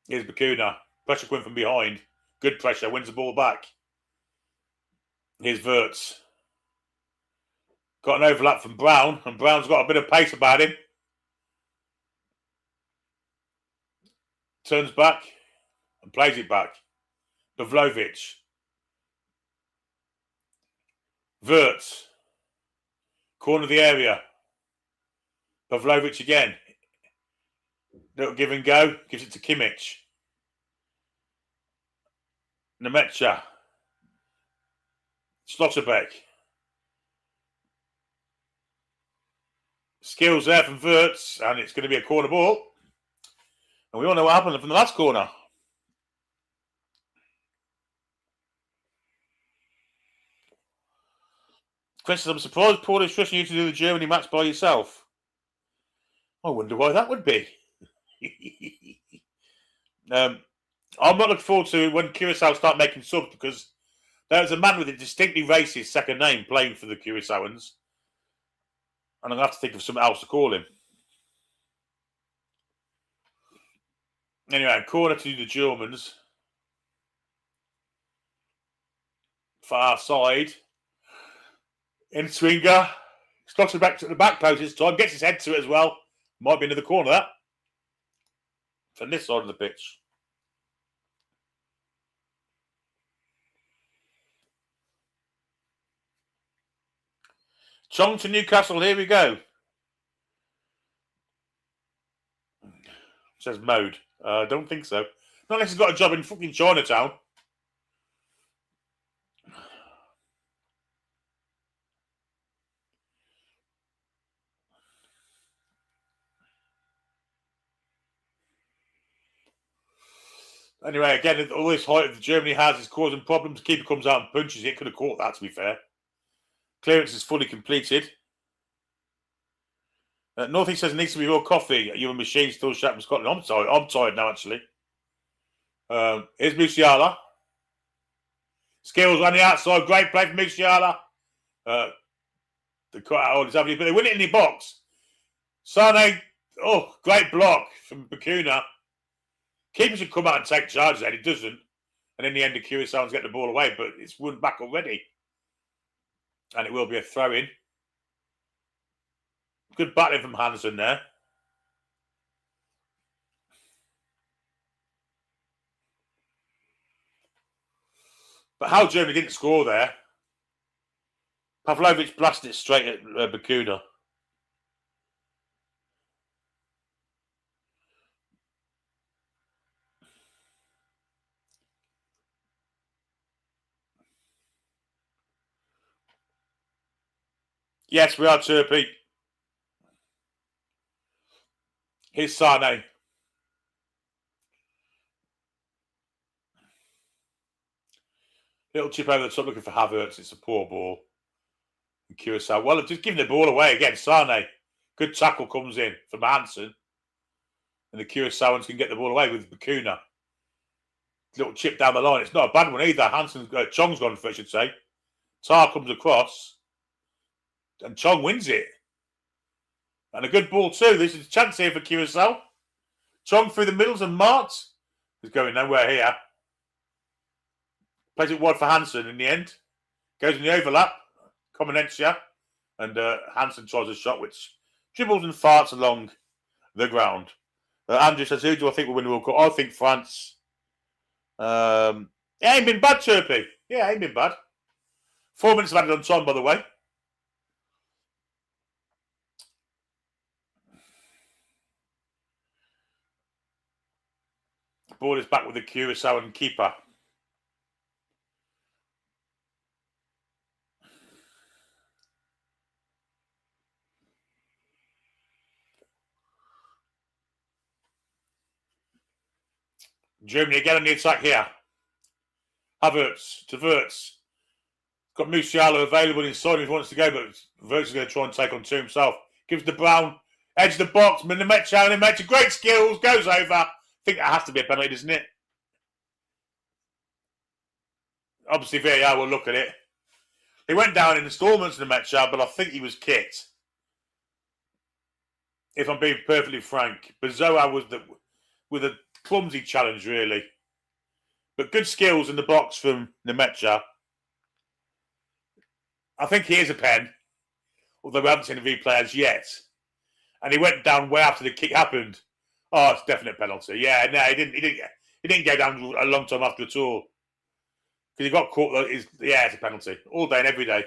Here's Bakuna. Pressure coming from behind. Good pressure. Wins the ball back. Here's Wirtz. Got an overlap from Brown, and Brown's got a bit of pace about him. Turns back and plays it back. Pavlovic. Wirtz. Corner of the area. Pavlovic again. Little give and go. Gives it to Kimmich. Nemecha. Schlotterbeck. Skills there from Wirtz, and it's going to be a corner ball. And we all know what happened from the last corner. Chris says, I'm surprised Paul is trusting you to do the Germany match by yourself. I wonder why that would be. I'm not looking forward to when Curaçao start making subs, because there's a man with a distinctly racist second name playing for the Curaçaoans. And I'm going to have to think of something else to call him. Anyway, corner to the Germans. Far side. In swinger. Stocks it back to the back post this time. Gets his head to it as well. Might be into the corner, that. From this side of the pitch. Chong to Newcastle. Here we go. Says Mode. I don't think so. Not unless he's got a job in fucking Chinatown. Anyway, again, all this height that Germany has is causing problems. Keeper comes out and punches it. Could have caught that, to be fair. Clearance is fully completed. Northie says it needs to be more coffee. Your machine still shut from Scotland. I'm tired now, actually. Here's Musiala. Skills on the outside. Great play from Musiala. The cut out but they win it in the box. Sane, great block from Bakuna. Keeper should come out and take charge there. He doesn't. And in the end, the Curaçaoans get the ball away, but it's won back already. And it will be a throw-in. Good battling from Hansen there. But how Germany didn't score there. Pavlovic blasted it straight at Bakuna. Yes, we are Turpy. Here's Sane. Little chip over the top looking for Havertz. It's a poor ball. And Curaçao. Well, just giving the ball away again. Sane. Good tackle comes in from Hansen. And the Curaçaoans can get the ball away with Bakuna. Little chip down the line. It's not a bad one either. Chong's gone for it, I should say. Tar comes across. And Chong wins it. And a good ball too. There's a chance here for Curaçao. Chong through the middles and Mart is going nowhere here. Plays it wide for Hansen in the end. Goes in the overlap. Combinatia. And Hansen tries a shot which dribbles and farts along the ground. Andrew says, who do I think will win the World Cup? I think France. It ain't been bad, Chirpy. Yeah, it ain't been bad. 4 minutes of added on time, by the way. Ball is back with the Curaçaoan keeper. Germany again on the attack here. Havertz to Wirtz. Got Musiala available inside if he wants to go, but Wirtz is going to try and take on two himself. Gives the Brown, edge of the box, Nemetcha, great skills, goes over. I think that has to be a penalty, doesn't it? Obviously, VAR will look at it. He went down in installments, Nemetcha, but I think he was kicked. If I'm being perfectly frank. But Zoa was with a clumsy challenge, really. But good skills in the box from Nemetcha. I think he is a pen, although we haven't seen the replay as yet. And he went down way after the kick happened. Oh, it's a definite penalty. Yeah, no, he didn't go down a long time after at all. Because he got caught. It's a penalty. All day and every day.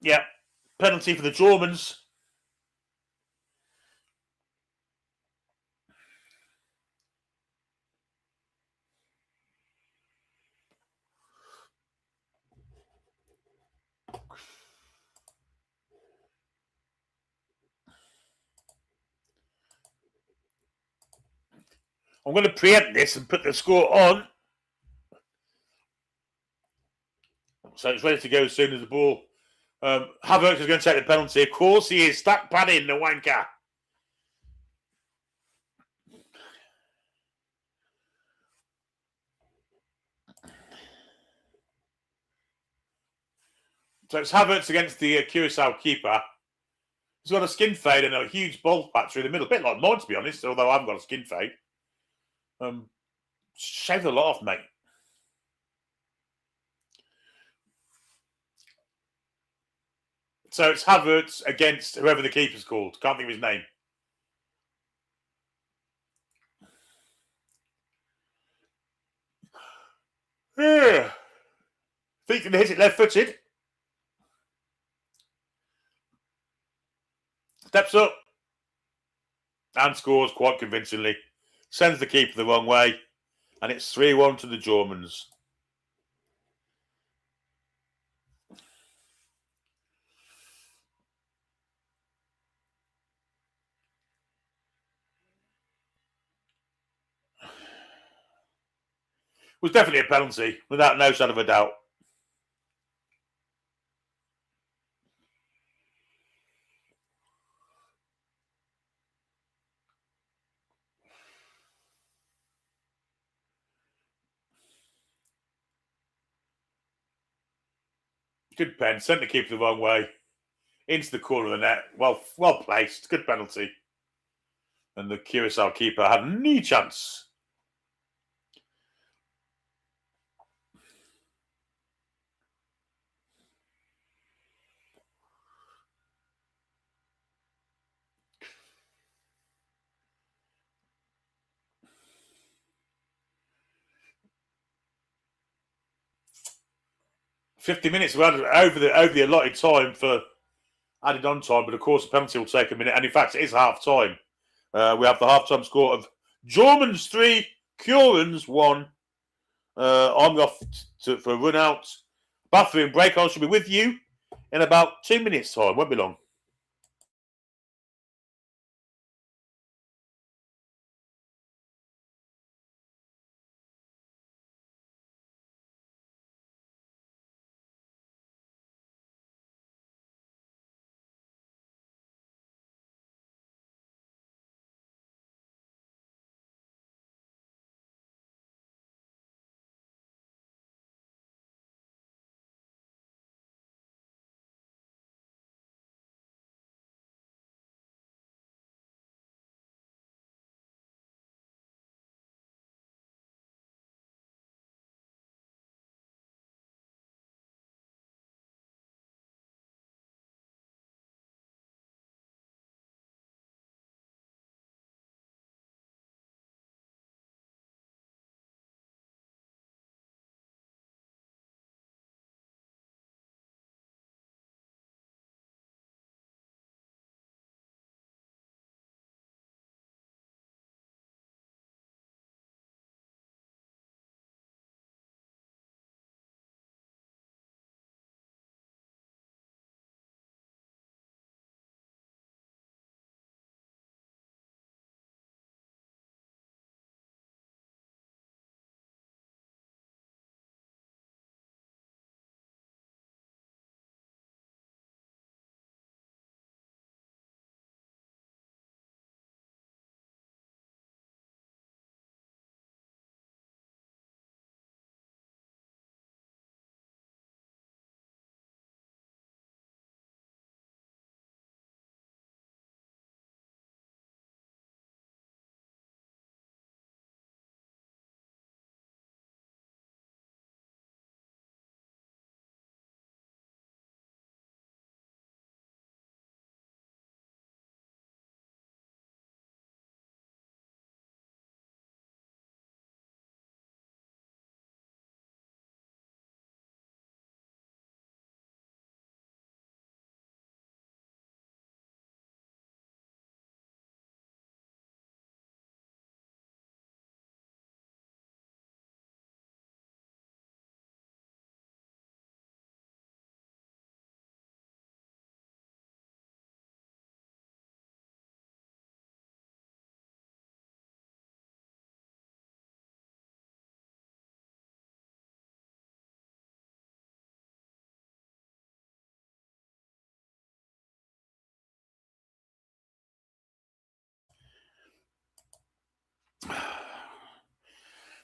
Yeah, penalty for the Germans. I'm going to preempt this and put the score on. So it's ready to go as soon as the ball. Havertz is going to take the penalty. Of course he is. Stack padding, the wanker. So it's Havertz against the Curaçao keeper. He's got a skin fade and a huge bald patch through the middle. A bit like mine, to be honest, although I haven't got a skin fade. Shaved a lot off, mate. So it's Havertz against whoever the keeper's called. Can't think of his name. Yeah. Think he can hit it left-footed. Steps up. And scores quite convincingly. Sends the keeper the wrong way. And it's 3-1 to the Germans. It was definitely a penalty, without no shadow of a doubt. Good pen. Sent the keeper the wrong way. Into the corner of the net. Well placed. Good penalty. And the Curaçao keeper had no chance. $50 over the allotted time for added on time, but of course the penalty will take a minute. And in fact, it is half time. We have the half-time score of Germans 3, Curans 1. I'm off for a run out. Bathroom break. I shall be with you in about 2 minutes' time. Won't be long.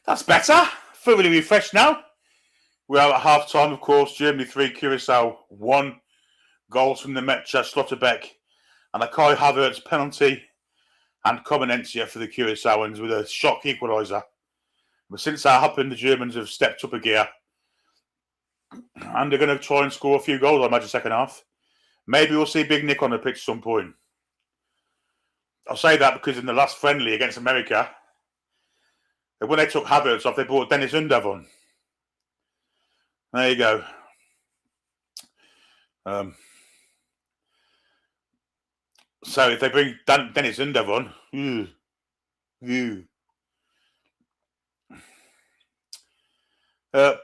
That's better. Thoroughly refreshed now. We are at half time, of course. Germany 3, Curaçao 1. Goals from the Metcha, Slotterbeck, and a Kai Havertz penalty, and Comenencia for the Curaçaoans with a shock equaliser. But since that happened, the Germans have stepped up a gear. And they're going to try and score a few goals, I imagine, second half. Maybe we'll see Big Nick on the pitch at some point. I'll say that because in the last friendly against America, when they took Havertz off, they brought Dennis Undav on. There you go. So if they bring Dennis Undav on,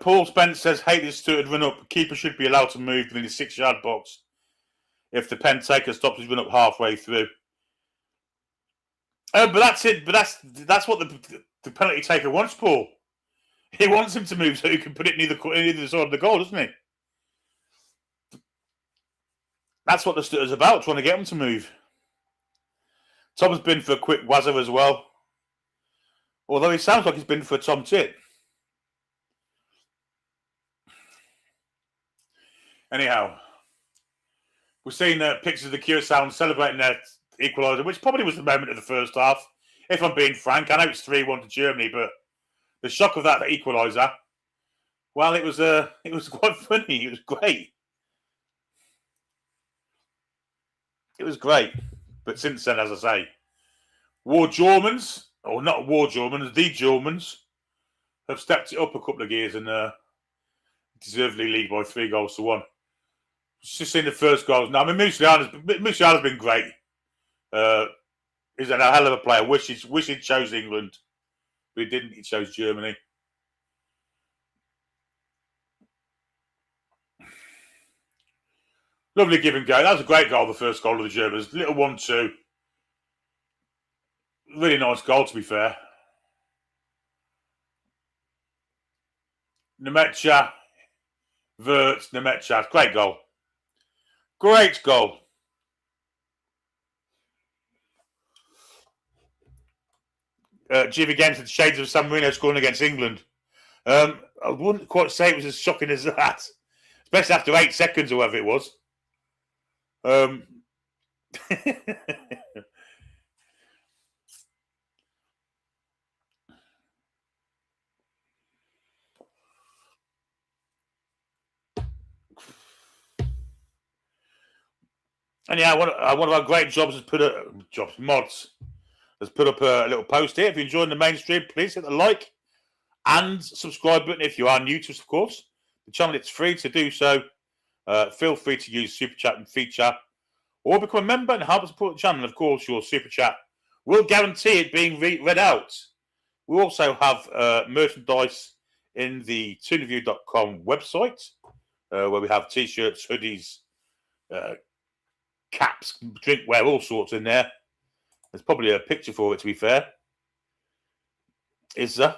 Paul Spence says, hate this stupid run up. Keeper should be allowed to move within the 6-yard box if the pen taker stops his run up halfway through. But that's it. But that's what the penalty taker wants, Paul. He wants him to move so he can put it near the side of the goal, doesn't he? That's what the stutter's about, trying to get him to move. Tom's been for a quick wazzer as well. Although he sounds like he's been for a Tom Tit. Anyhow, we're seeing pictures of the Curaçao celebrating their equaliser, which probably was the moment of the first half. If I'm being frank, I know it's 3-1 to Germany, but the shock of that equaliser, well, it was quite funny. It was great. It was great. But since then, as I say, the Germans, have stepped it up a couple of gears and deservedly lead by 3-1. Just seeing the first goals. Now, I mean, Musiala's been great. He's a hell of a player. Wish he chose England, but he didn't. He chose Germany. Lovely give and go. That was a great goal, the first goal of the Germans. Little 1-2. Really nice goal, to be fair. Nemetcha. Wirtz, Nemetcha. Great goal. Great goal. Jimmy Games had shades of San Marino scoring against England. I wouldn't quite say it was as shocking as that. Especially after 8 seconds or whatever it was. And yeah, one of our great mods has put up a little post here. If you're enjoying the mainstream, please hit the like and subscribe button if you are new to us, of course. The channel, it's free to do so. Feel free to use Super Chat and Feature or become a member and help us support the channel. Of course, your Super Chat will guarantee it being read out. We also have merchandise in the toonreview.com website where we have T-shirts, hoodies, caps, drinkware, all sorts in there. There's probably a picture for it, to be fair. Is there?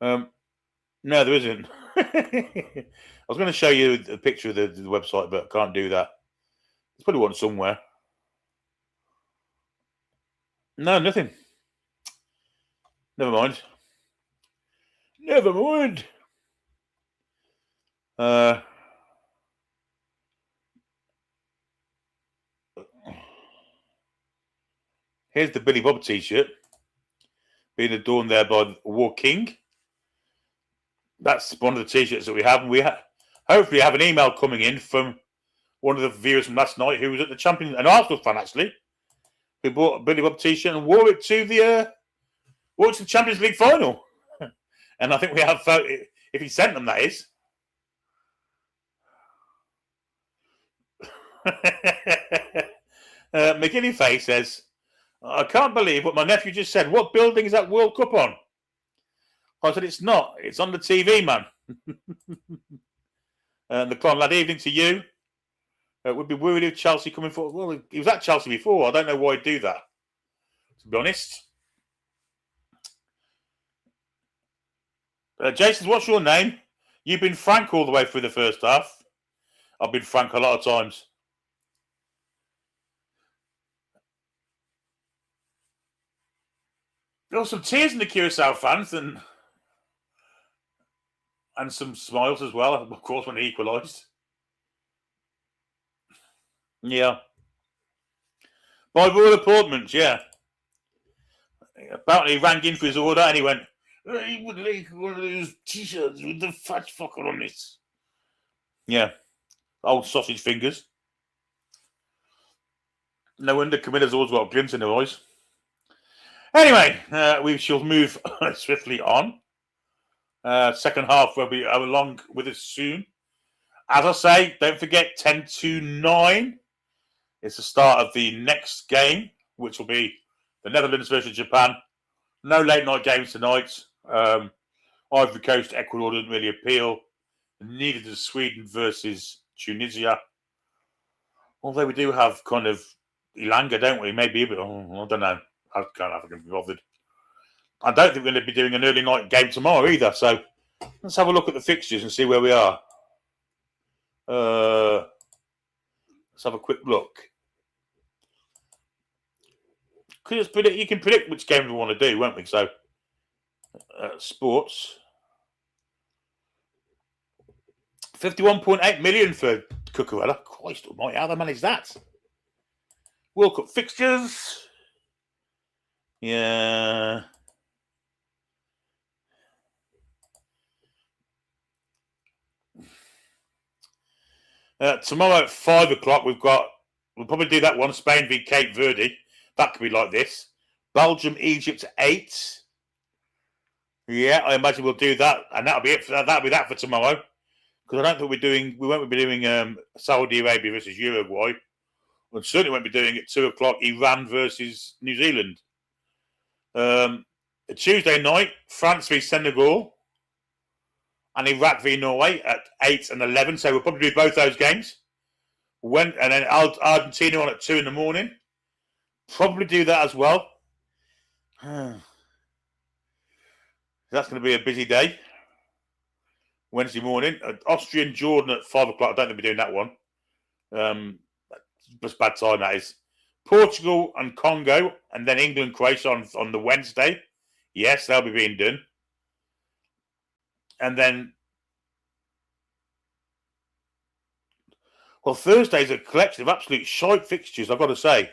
No, there isn't. I was going to show you a picture of the website, but I can't do that. There's probably one somewhere. No, nothing. Never mind. Never mind. Here's the Billy Bob T-shirt being adorned there by War King. That's one of the T-shirts that we have. And we hopefully have an email coming in from one of the viewers from last night who was at the Champions, an Arsenal fan actually, who bought a Billy Bob T-shirt and wore it to the Champions League final. And I think we have, if he sent them, that is. McGinny Face says, I can't believe what my nephew just said. What building is that World Cup on? I said, it's not. It's on the TV, man. The Clon Lad, evening to you. Would be worried if Chelsea coming forward. Well, he was at Chelsea before. I don't know why he'd do that, to be honest. Jason, what's your name? You've been frank all the way through the first half. I've been frank a lot of times. There were some tears in the Curaçao fans and some smiles as well, of course, when they equalised. Yeah. By royal appointment, yeah. Apparently he rang in for his order and he went, he would like one of those t-shirts with the fat fucker on it. Yeah. Old sausage fingers. No wonder Camilla's always got a glint in her eyes. Anyway, we shall move swiftly on. Second half will be along with us soon. As I say, don't forget 10-9. It's the start of the next game, which will be the Netherlands versus Japan. No late night games tonight. Ivory Coast, Ecuador didn't really appeal. Neither does Sweden versus Tunisia. Although we do have kind of Ilanga, don't we? Maybe a bit. I don't know. I can't be bothered. I don't think we're going to be doing an early night game tomorrow either. So let's have a look at the fixtures and see where we are. Let's have a quick look. You can predict which games we want to do, won't we? So, sports. 51.8 million for Cucurella. Christ almighty, how they manage that? World Cup fixtures. Yeah. Tomorrow at 5 o'clock, we'll probably do that one, Spain v Cape Verde. That could be like this. Belgium, Egypt 8. Yeah, I imagine we'll do that, and that'll be it. That'll be that for tomorrow. Because I don't think we won't be doing Saudi Arabia versus Uruguay. We certainly won't be doing at 2 o'clock Iran versus New Zealand. Tuesday night, France v Senegal and Iraq v Norway at 8 and 11. So we'll probably do both those games. And then Argentina on at 2 in the morning. Probably do that as well. That's going to be a busy day. Wednesday morning. Austria and Jordan at 5 o'clock. I don't think we're doing that one. Just bad time, that is. Portugal and Congo, and then England, Croatia on the Wednesday. Yes, they'll be being done. And then, well, Thursday's a collection of absolute shite fixtures, I've got to say.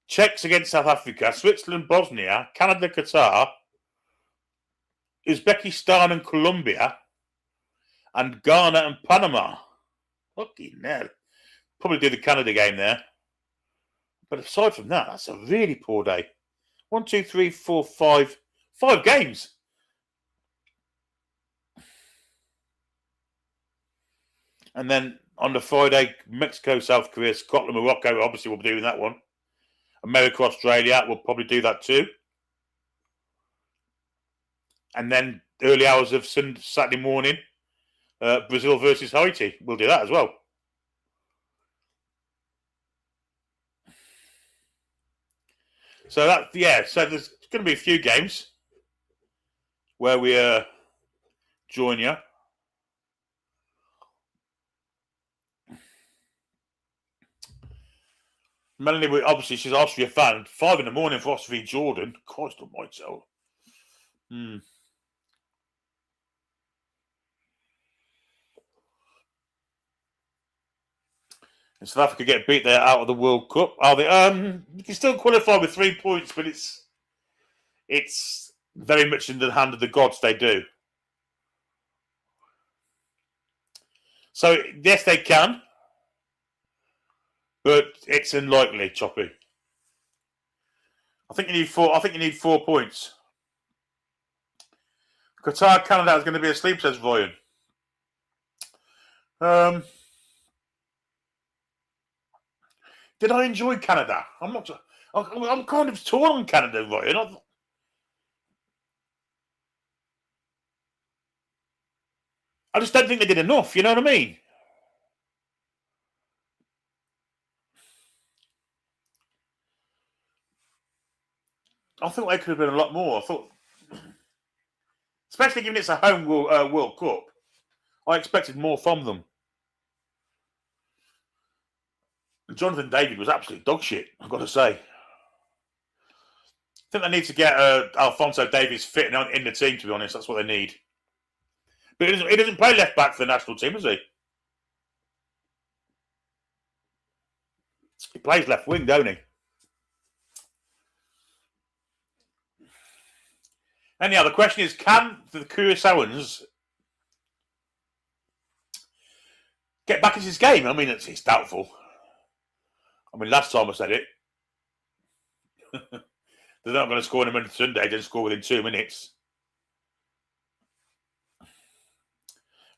Czechs against South Africa, Switzerland, Bosnia, Canada, Qatar, Uzbekistan and Colombia, and Ghana and Panama. Fucking hell. Probably do the Canada game there. But aside from that, that's a really poor day. 1, 2, 3, 4, 5. 5 games. And then on the Friday, Mexico, South Korea, Scotland, Morocco. Obviously, we'll be doing that one. America, Australia. We'll probably do that too. And then early hours of Saturday morning, Brazil versus Haiti. We'll do that as well. So so there's going to be a few games where we join you. Melanie, obviously, she's an Austria fan. 5 in the morning for Austria v Jordan. Christ almighty. And South Africa get beat there out of the World Cup. Are they? You can still qualify with 3 points, but it's very much in the hand of the gods. They do. So yes, they can, but it's unlikely, Choppy. I think you need 4. I think you need 4 points. Qatar, Canada is going to be asleep, says Ryan. Did I enjoy Canada? I'm not. I'm kind of torn on Canada, Ryan. I just don't think they did enough. You know what I mean? I thought they could have been a lot more. I thought, especially given it's a home World Cup, I expected more from them. Jonathan David was absolute dog shit, I've got to say. think they need to get Alphonso Davies fit in the team, to be honest. That's what they need. But he doesn't play left back for the national team, does he? He plays left wing, don't he? Anyhow, the question is, can the Curaçaoans get back into this game? I mean, it's doubtful. I mean, last time I said it. They're not going to score in a minute Sunday. They didn't score within 2 minutes.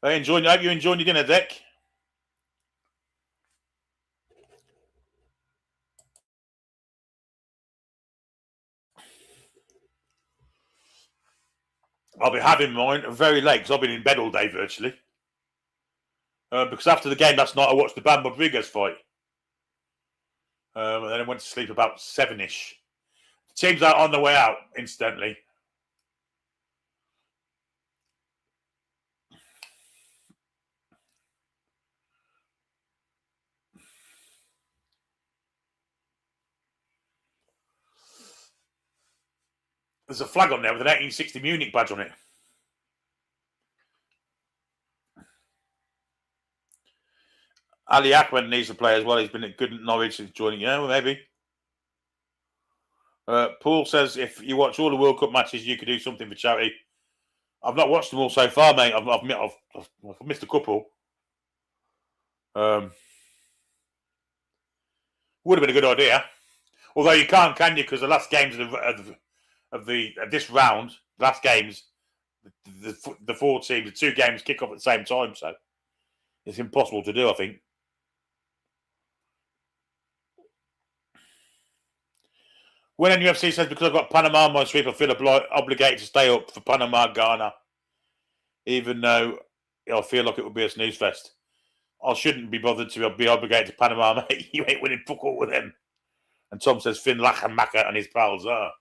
I hope you're enjoying your dinner, Dick. I'll be having mine very late because I've been in bed all day virtually. Because after the game last night, I watched the Bam Rodriguez fight. And then I went to sleep about 7-ish. The team's out on the way out, incidentally. There's a flag on there with an 1860 Munich badge on it. Ali Ahmed needs to play as well. He's been good at Norwich since joining. Yeah, well, maybe. Paul says, if you watch all the World Cup matches, you could do something for charity. I've not watched them all so far, mate. I've missed a couple. Would have been a good idea. Although you can't, can you? Because the last games of this round, last games, the 4 teams, the 2 games kick off at the same time. So it's impossible to do, I think. When NFC says, because I've got Panama on my sweep, I feel obligated to stay up for Panama, Ghana. Even though I feel like it would be a snooze fest. I shouldn't be bothered to be obligated to Panama, mate. You ain't winning fuck all with them. And Tom says, Finn Lachenmacher and his pals are.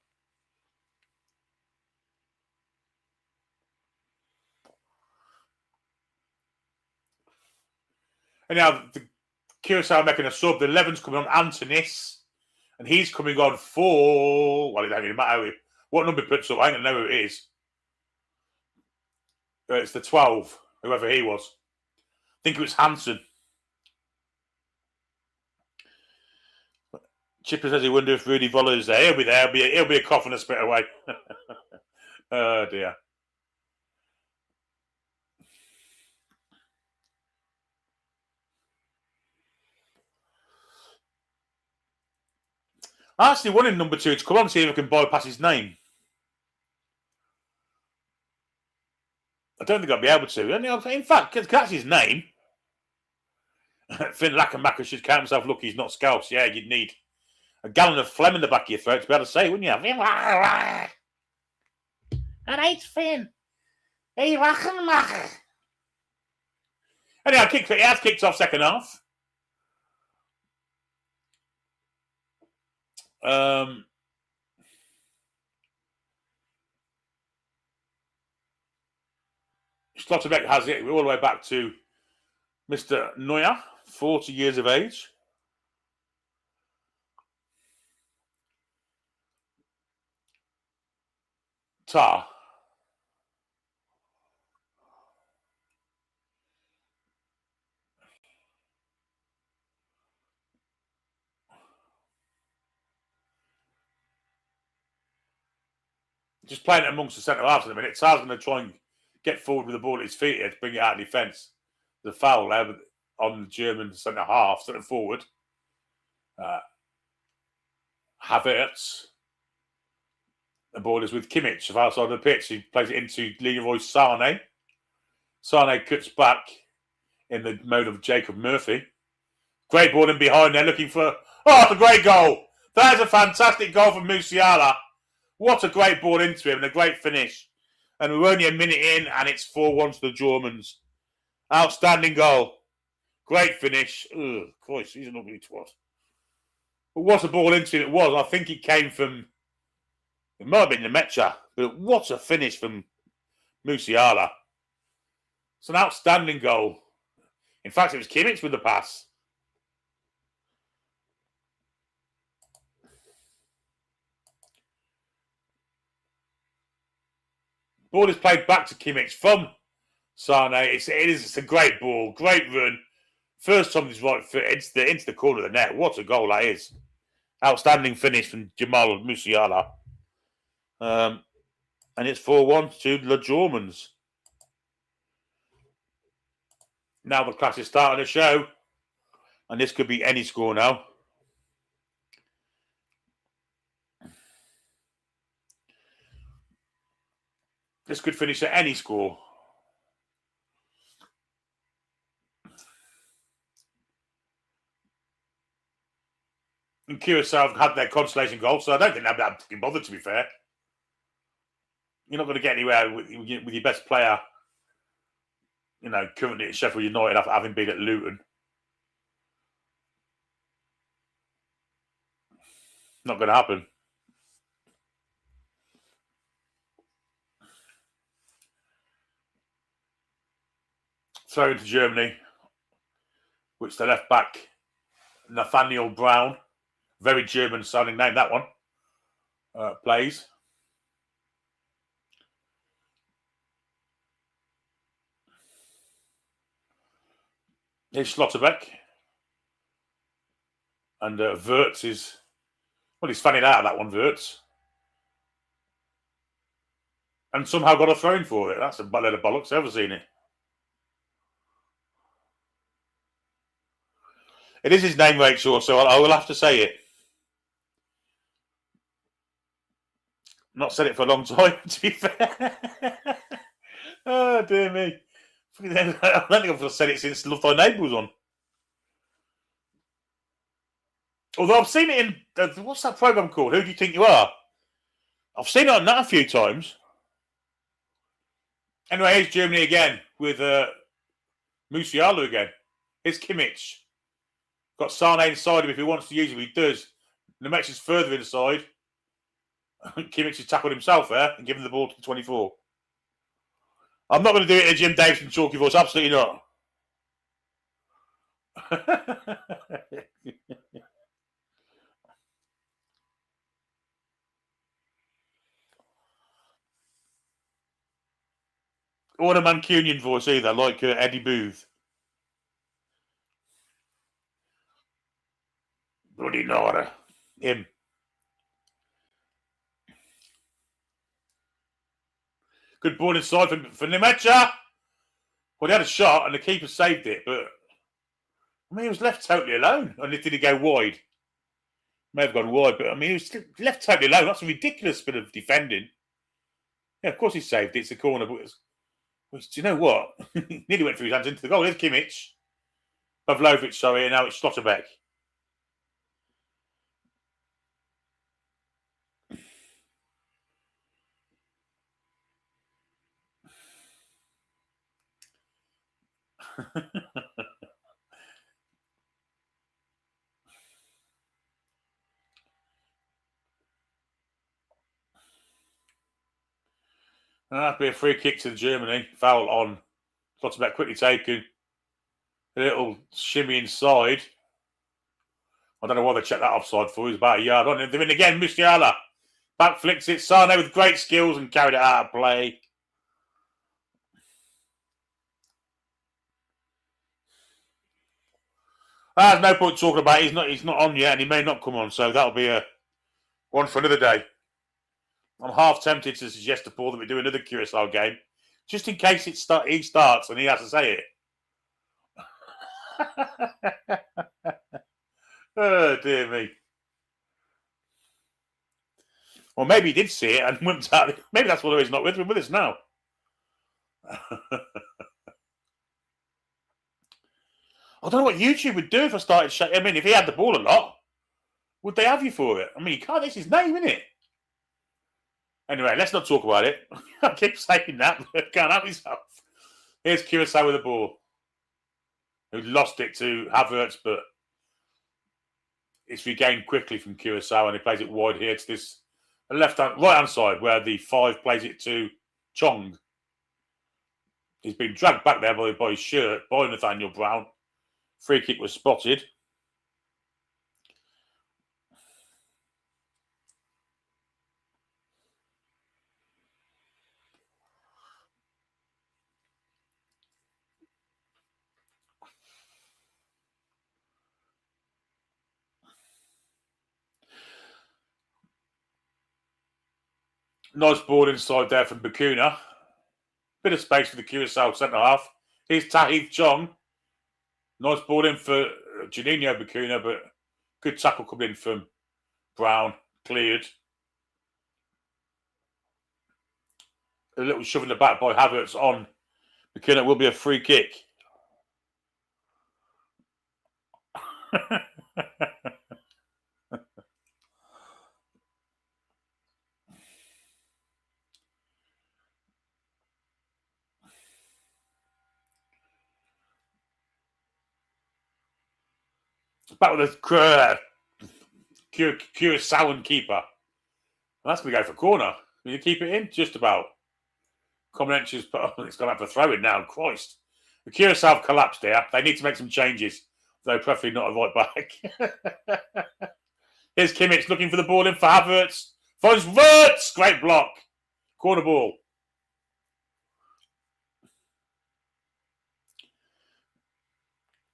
Anyhow, the Curaçao making a sub. The 11's coming on Antonis. And he's coming on for... Well, it don't even matter what number he puts up. I don't know who it is. It's the 12, whoever he was. I think it was Hansen. Chipper says he wonder if Rudy Voller's there. He'll be there. He'll be a cough and a spit away. Oh, dear. I actually wanted number 2 to come on and see if I can bypass his name. I don't think I'll be able to. In fact, that's his name. Finn Lachenmacher should count himself lucky he's not Scouse. Yeah, you'd need a gallon of phlegm in the back of your throat to be able to say, wouldn't you? That ain't Finn. Hey, Lachenmacher. Anyhow, it has kicked off second half. Slotterbeck has it all the way back to Mr. Neuer, 40 years of age. Tar. Just playing it amongst the centre halves in a minute. Tar's going to try and get forward with the ball at his feet here to bring it out of defence. The foul there on the German centre half, centre forward. Havertz. The ball is with Kimmich outside the pitch. He plays it into Leroy Sané. Sané cuts back in the mode of Jacob Murphy. Great ball in behind there, looking for... Oh, it's a great goal. That is a fantastic goal from Musiala. What a great ball into him and a great finish. And we're only a minute in and it's 4-1 to the Germans. Outstanding goal. Great finish. Ugh, Christ, he's an ugly twat. But what a ball into him it was. I think it came from... It might have been the Mecha, but what a finish from Musiala. It's an outstanding goal. In fact, it was Kimmich with the pass. Ball is played back to Kimmich from Sane. It's a great ball, great run. First time his right foot into the corner of the net. What a goal that is! Outstanding finish from Jamal Musiala. And it's 4-1 to the Germans. Now the class is starting to show, and this could be any score now. This could finish at any score. And Curaçao have had their consolation goal, so I don't think they'll be that bothered, to be fair. You're not going to get anywhere with your best player, currently at Sheffield United, having been at Luton. Not going to happen. Throw into Germany, which the left back, Nathaniel Brown, very German sounding name, that one, plays. Here's Schlotterbeck. And Wirtz is, he's fanning out of that one, Wirtz. And somehow got a throw for it. That's a load of bollocks. I've ever seen it. It is his name, Rachel, so I will have to say it. Not said it for a long time, to be fair. Oh, dear me. I don't think I've said it since Love Thy Neighbour was on. Although I've seen it in, what's that programme called? Who Do You Think You Are? I've seen it on that a few times. Anyway, here's Germany again with Musiala again. Here's Kimmich. Got Sane inside him if he wants to use him. He does. Nemec is further inside. Kimmich has tackled himself there and given the ball to the 24. I'm not going to do it in a Jim Davison chalky voice. Absolutely not. Or a Mancunian voice either, like Eddie Booth. Bloody Nora. Him. Good ball inside for Nemecha. Well, they had a shot and the keeper saved it, but he was left totally alone. And did he go wide? May have gone wide, but he was left totally alone. That's a ridiculous bit of defending. Yeah, of course he saved it. It's a corner, but do you know what? Nearly went through his hands into the goal. There's Kimmich. Pavlovic, sorry, and now it's Schlotterbeck. That'd be a free kick to Germany. Foul on. Schlotterbeck quickly taken. A little shimmy inside. I don't know why they checked that offside for. It was about a yard on it. They're in again. Musiala back flicks it. Sane with great skills and carried it out of play. There's no point talking about it. He's not on yet, and he may not come on. So that'll be a one for another day. I'm half tempted to suggest to Paul that we do another Curaçao game, just in case he starts and he has to say it. Oh, dear me. Or maybe he did see it and went out. Maybe that's why he's not with us now. I don't know what YouTube would do if I started shouting. I mean, if he had the ball a lot, would they have you for it? I mean, you can't. It's his name, isn't it? Anyway, let's not talk about it. I keep saying that, but I can't help myself. Here's Curaçao with the ball, who lost it to Havertz, but it's regained quickly from Curaçao, and he plays it wide here to this right-hand side, where the 5 plays it to Chong. He's been dragged back there by his shirt by Nathaniel Brown. Free kick was spotted. Nice ball inside there from Bakuna. Bit of space for the Curaçao centre half. Here's Tahith Chong. Nice ball in for Juninho Bakuna, but good tackle coming in from Brown. Cleared. A little shove in the back by Havertz on Bakuna. Will be a free kick. Back with the Curaçaoan keeper. That's going to go for corner. Will you keep it in? Just about. Combinations, but it's gone up for throwing now. Christ. The Curaçao have collapsed here. They need to make some changes, though preferably not a right back. Here's Kimmich looking for the ball in for Havertz. Finds Wirtz. Great block. Corner ball.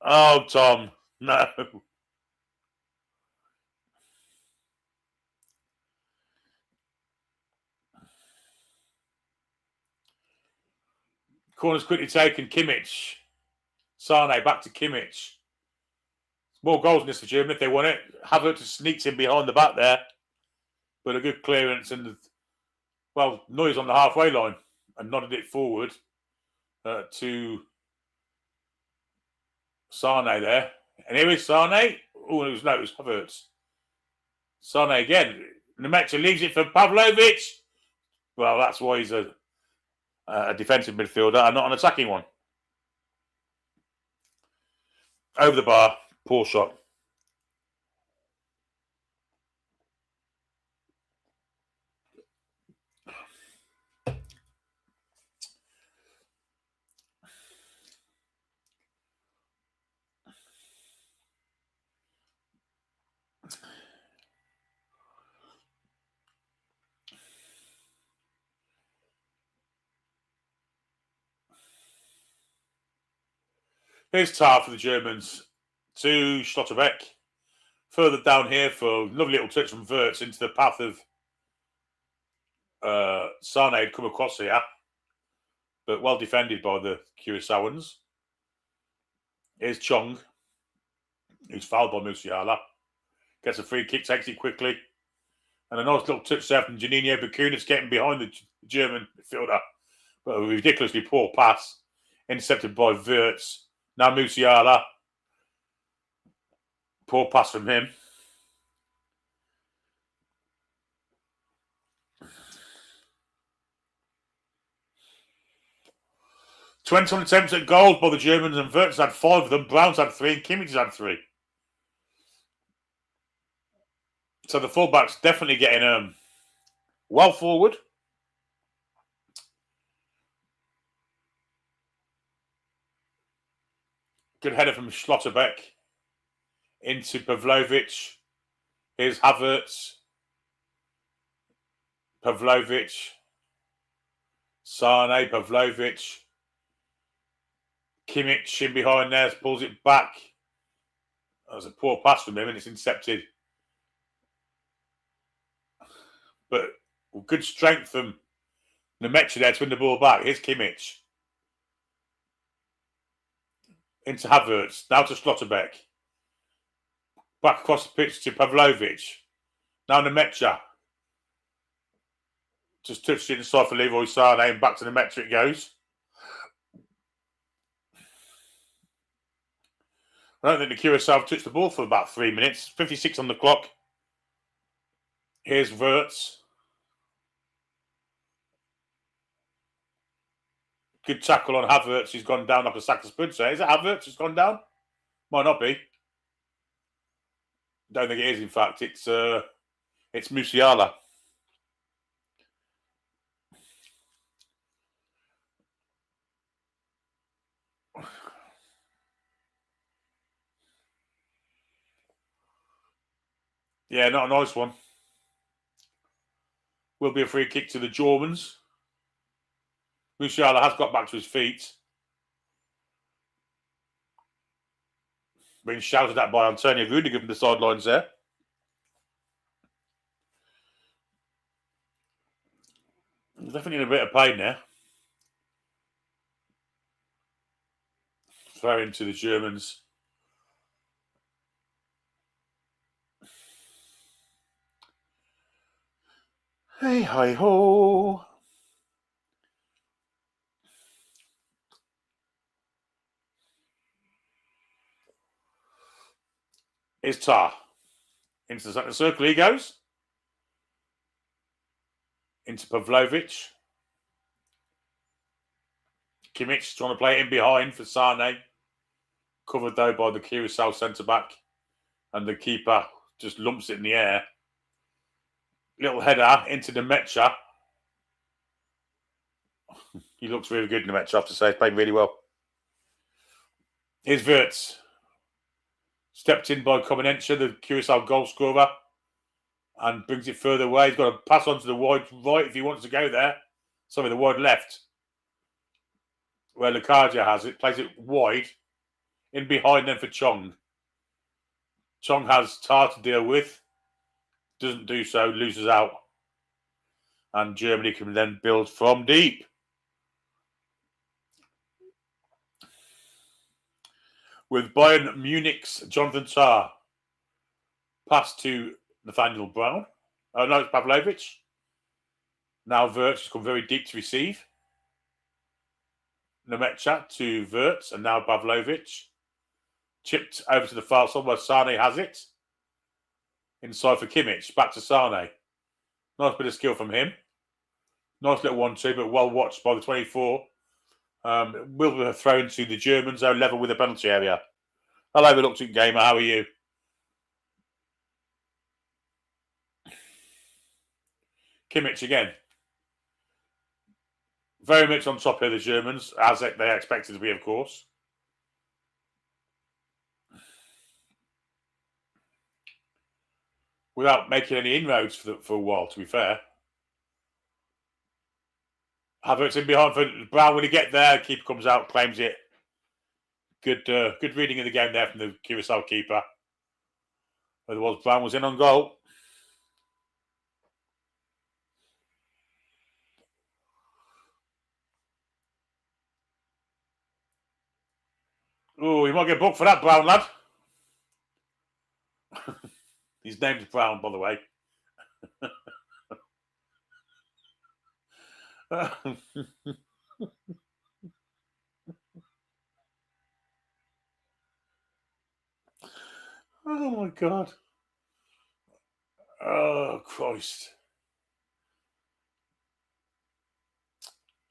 Oh, Tom. No. Corner's quickly taken. Kimmich. Sane back to Kimmich. More goals in this for Germany if they want it. Havertz sneaks in behind the back there. But a good clearance and, well, Neuer's on the halfway line and nodded it forward to Sane there. And here is Sane. Oh, it was Havertz. Sane again. Nemecha leaves it for Pavlovic. Well, that's why he's a defensive midfielder and not an attacking one. Over the bar. Poor shot. Here's Tar for the Germans to Schlotterbeck. Further down here for a lovely little touch from Wirtz into the path of Sane had come across here, but well defended by the Curaçaoans. Here's Chong, who's fouled by Musiala. Gets a free kick, takes it quickly. And a nice little touch there from Juninho Bakunis getting behind the German midfielder. But a ridiculously poor pass. Intercepted by Wirtz. Now Musiala. Poor pass from him. "20 attempts at goals by the Germans, and Wirtz had 5 of them. Brown's had 3, and Kimmich had 3. So the fullback's definitely getting well forward. Good header from Schlotterbeck into Pavlovic. Here's Havertz. Pavlovic. Sane, Pavlovic. Kimmich in behind there, pulls it back. That was a poor pass from him and it's intercepted. But good strength from Nemecha there to win the ball back. Here's Kimmich. Into Havertz. Now to Schlotterbeck. Back across the pitch to Pavlovic. Now Nemecha. Just touched it inside for Leroy Sane and back to Nemecha it goes. I don't think the Curaçao have touched the ball for about 3 minutes. 56 on the clock. Here's Wirtz. Good tackle on Havertz. He's gone down like a sack of spuds. Is it Havertz who's gone down? Might not be. Don't think it is, in fact. It's Musiala. Yeah, not a nice one. Will be a free kick to the Germans. Musiala has got back to his feet. Being shouted at by Antonio Rudiger from the sidelines there. definitely in a bit of pain there. Throw into the Germans. Hey, hi, ho. Here's Tar. Into the second circle he goes. Into Pavlovic. Kimmich trying to play it in behind for Sane. Covered though by the Curaçao centre-back. And the keeper just lumps it in the air. Little header into the Mecha. He looks really good in the Mecha, I have to say. He's playing really well. Here's Wirtz. Stepped in by Comanentia, the Curaçao goal scorer. And brings it further away. He's got to pass on to the wide right if he wants to go there. Sorry, the wide left. Where Lucadia has it. Plays it wide. In behind them for Chong. Chong has Tar to deal with. Doesn't do so. Loses out. And Germany can then build from deep. With Bayern Munich's Jonathan Tah. Pass to Nathaniel Brown. Oh, no, it's Pavlovic. Now Wirtz has come very deep to receive. Nemetcha to Wirtz, and now Pavlovic. Chipped over to the far side where Sane has it. Inside for Kimmich. Back to Sane. Nice bit of skill from him. Nice little 1-2, but well watched by the 24. Will be thrown to the Germans, though, level with the penalty area. Hello, reluctant gamer. How are you? Kimmich again. Very much on top here, the Germans, as they expected to be, of course. Without making any inroads for a while, to be fair. Havertz in behind for Brown. When he get there, the keeper comes out, claims it. Good reading of the game there from the Curaçao keeper. Otherwise, Brown was in on goal. Oh, you might get booked for that, Brown lad. His name's Brown, by the way. Oh my God. Oh Christ.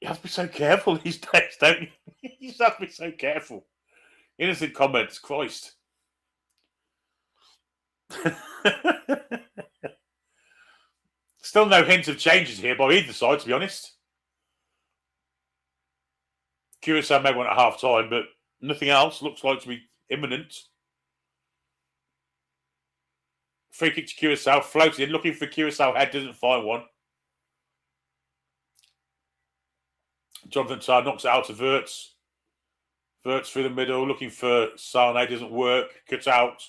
You have to be so careful these days, don't you? You just have to be so careful. Innocent comments, Christ. Still no hint of changes here by either side, to be honest. Curaçao made one at half time, but nothing else looks like to be imminent. Free kick to Curaçao, floated in, looking for Curaçao head, doesn't find one. Jonathan Tah knocks it out to Wirtz. Wirtz through the middle, looking for Sane, doesn't work, cut out.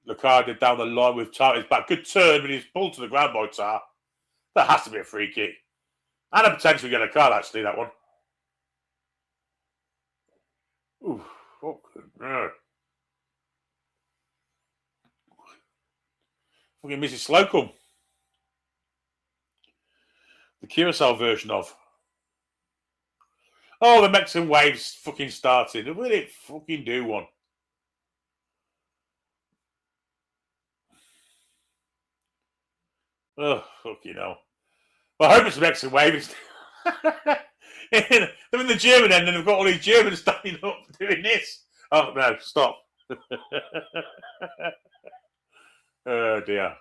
Lucadia down the line with Tar. His back. Good turn, but he's pulled to the ground by Tar. That has to be a free kick. And a potential yellow card, actually, that one. Ooh. Oh, fucking Mrs. Slocum. The Curaçao version of. Oh, the Mexican waves fucking started. Will it fucking do one? Oh, fucking hell. Well, I hope it's the Mexican waves. They're in the German end and they've got all these Germans standing up doing this. Oh, no, stop. Oh, dear.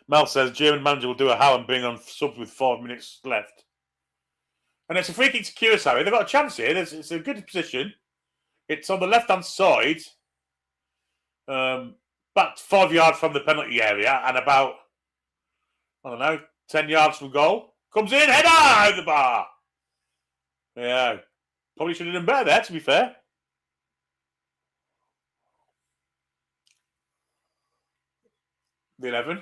Mel says German manager will do a how and bring on subs with 5 minutes left. And it's a free kick to Curaçao. They've got a chance here. It's a good position. It's on the left-hand side. About 5 yards from the penalty area and about, I don't know, 10 yards from goal. Comes in, header out the bar. Yeah. Probably should have done better there, to be fair. the 11.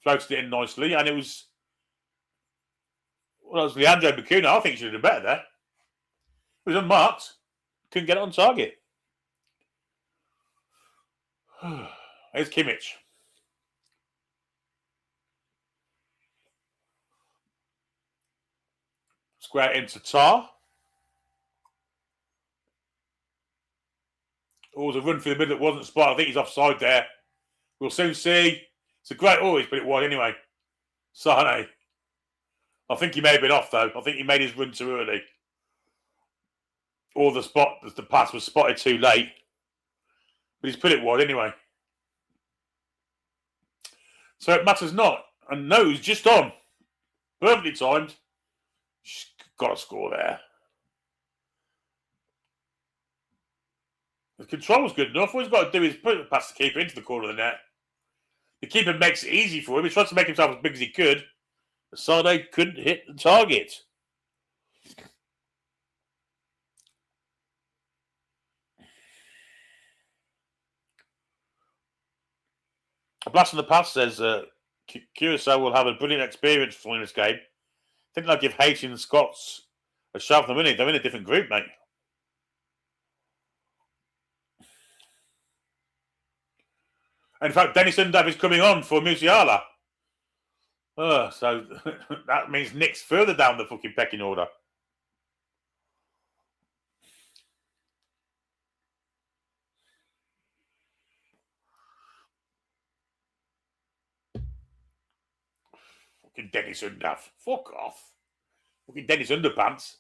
Floated it in nicely, and it was... Well, it was Leandro Bacuna. I think he should have done better there. It was unmarked. Couldn't get it on target. Here's Kimmich. Square into Tar. Oh, there's a run through the middle that wasn't spotted. I think he's offside there. We'll soon see. It's a great... Oh, he's put it wide anyway. Sane. I think he may have been off, though. I think he made his run too early. Or the pass was spotted too late. But he's put it wide anyway. So it matters not. And no, he's just on. Perfectly timed. Got to score there. The control's good enough. All he's got to do is put it past the keeper into the corner of the net. The keeper makes it easy for him. He tries to make himself as big as he could. But Sade couldn't hit the target. A blast from the past says Curaçao will have a brilliant experience following this game. I think they'll give Haiti and Scots a shove. They're in a different group, mate. And in fact, Dennis Undav is coming on for Musiala. So that means Nick's further down the fucking pecking order. Fucking Dennis Undav. Fuck off. Fucking Dennis Underpants.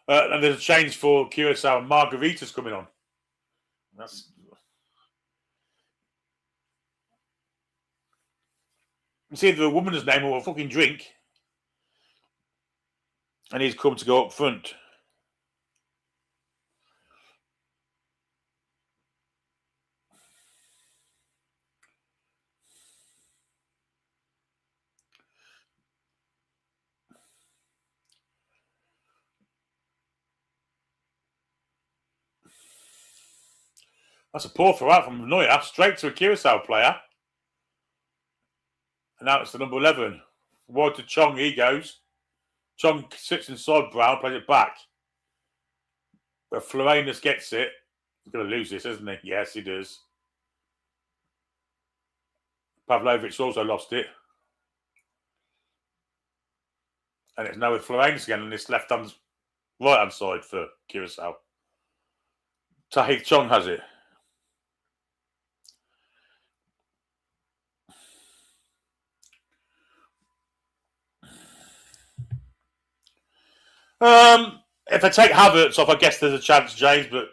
And there's a change for Curaçao and Margarita's coming on. That's... It's either a woman's name or a fucking drink. And he's come to go up front. That's a poor throw out from Neuer, straight to a Curaçao player. And now it's the number 11. Wide to Chong, he goes. Chong sits inside Brown, plays it back. But Florenus gets it. He's going to lose this, isn't he? Yes, he does. Pavlovic also lost it. And it's now with Florenus again on this right-hand side for Curaçao. Tahith Chong has it. If I take Havertz off, I guess there's a chance, James, but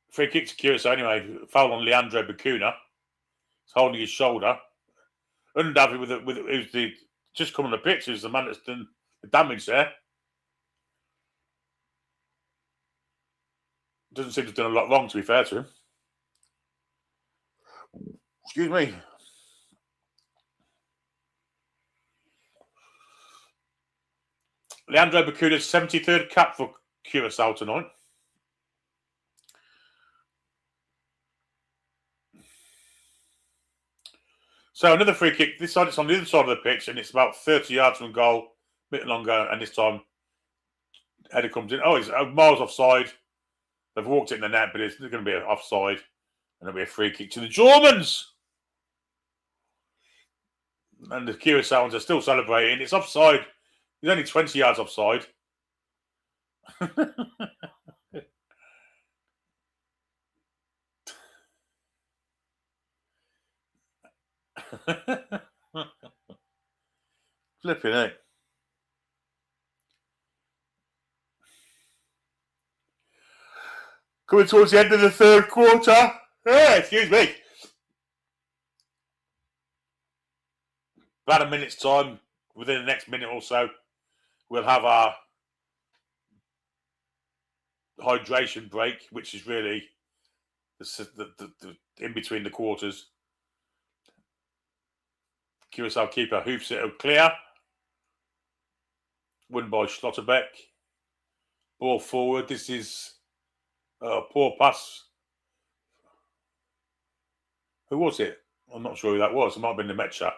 free kick to Curaçao anyway. Foul on Leandro Bacuna. He's holding his shoulder. Undavi who's just come on the pitch, is the man that's done the damage there. Doesn't seem to have done a lot wrong, to be fair to him. Excuse me. Leandro Bacuna's 73rd cap for Curaçao tonight. So another free kick. This side, it's on the other side of the pitch, and it's about 30 yards from goal, a bit longer, and this time header comes in. Oh, he's miles offside. They've walked it in the net, but it's going to be an offside, and it'll be a free kick to the Germans. And the Curaçaoans are still celebrating. It's offside. He's only 20 yards offside. Flipping it. Coming towards the end of the third quarter. Excuse me. About a minute's time, within the next minute or so, we'll have our hydration break, which is really the in between the quarters. Curaçao keeper hoofs it clear. Won by Schlotterbeck. Ball forward. This is a poor pass. Who was it? I'm not sure who that was. It might have been the Met chap.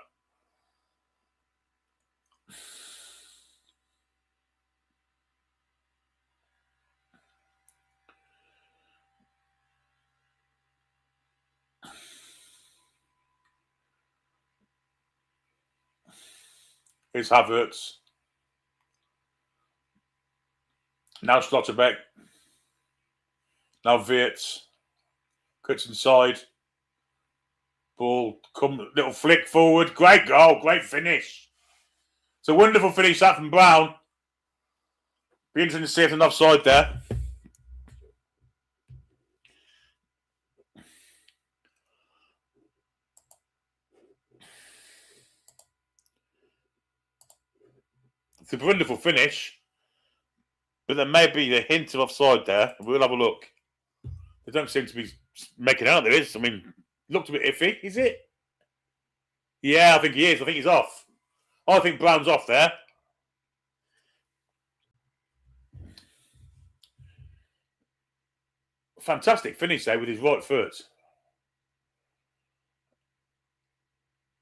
Here's Havertz. Now Schlotterbeck. Now Wirtz. Cuts inside. Ball, little flick forward. Great goal, great finish. It's a wonderful finish that from Brown. Be interesting to see if there's an offside there. It's a wonderful finish. But there may be a hint of offside there. We'll have a look. They don't seem to be making out there is. I mean, looked a bit iffy. Is it? Yeah, I think he is. I think he's off. I think Brown's off there. Fantastic finish there with his right foot.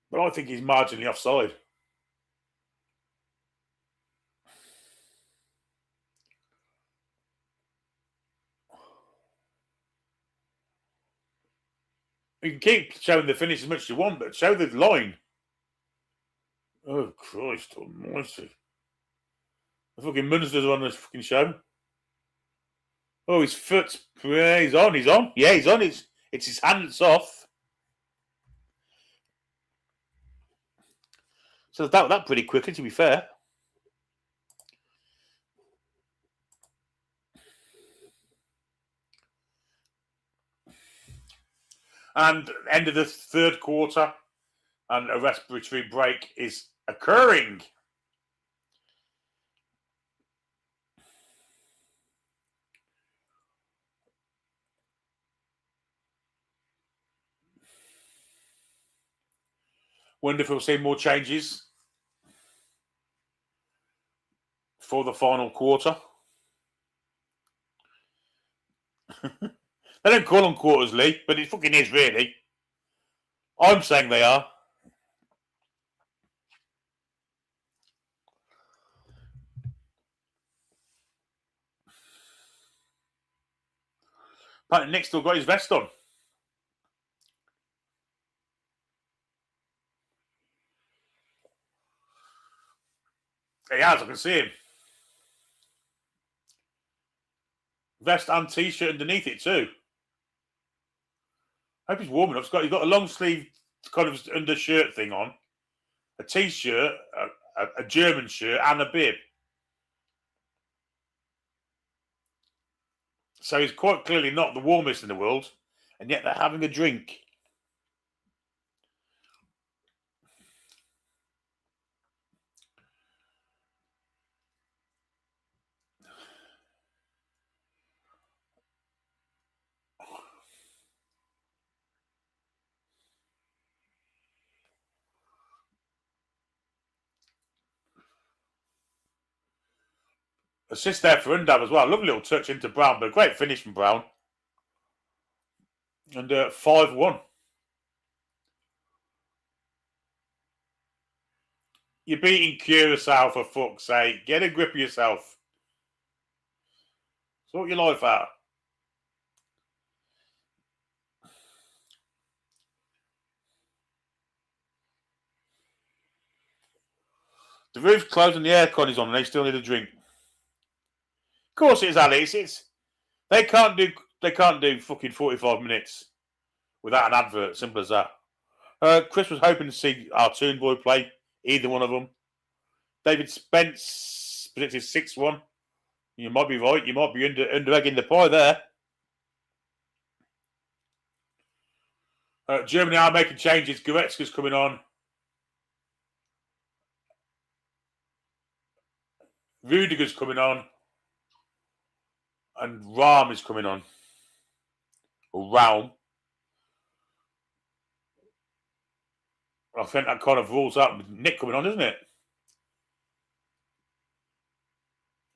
But I think he's marginally offside. You can keep showing the finish as much as you want, but show the line. Oh, Christ almighty. The fucking Munsters are on this fucking show. Oh, his foot. Yeah, he's on. Yeah, he's on. It's his hand that's off. So that pretty quickly, to be fair. And end of the third quarter, and a respiratory break is occurring. Wonder if we'll see more changes for the final quarter. They don't call them quarters, Lee, but it fucking is, really. I'm saying they are. Apparently Nick's still got his vest on. He has, I can see him. Vest and t-shirt underneath it too. I hope he's warming up. He's got a long sleeve kind of undershirt thing on, a t-shirt, a German shirt, and a bib. So he's quite clearly not the warmest in the world, and yet they're having a drink. Assist there for Undab as well. Lovely little touch into Brown, but a great finish from Brown. And 5-1. You're beating Curaçao, for fuck's sake. Get a grip of yourself. Sort your life out. The roof's closed and the aircon is on, and they still need a drink. Of course it is, Alice. They can't do fucking 45 minutes without an advert. Simple as that. Chris was hoping to see our Toon boy play. Either one of them. David Spence predicted 6-1. You might be right. You might be under egging the pie there. Germany are making changes. Goretzka's coming on. Rudiger's coming on. And Rahm is coming on. Or Raum. I think that kind of rules out with Nick coming on, isn't it?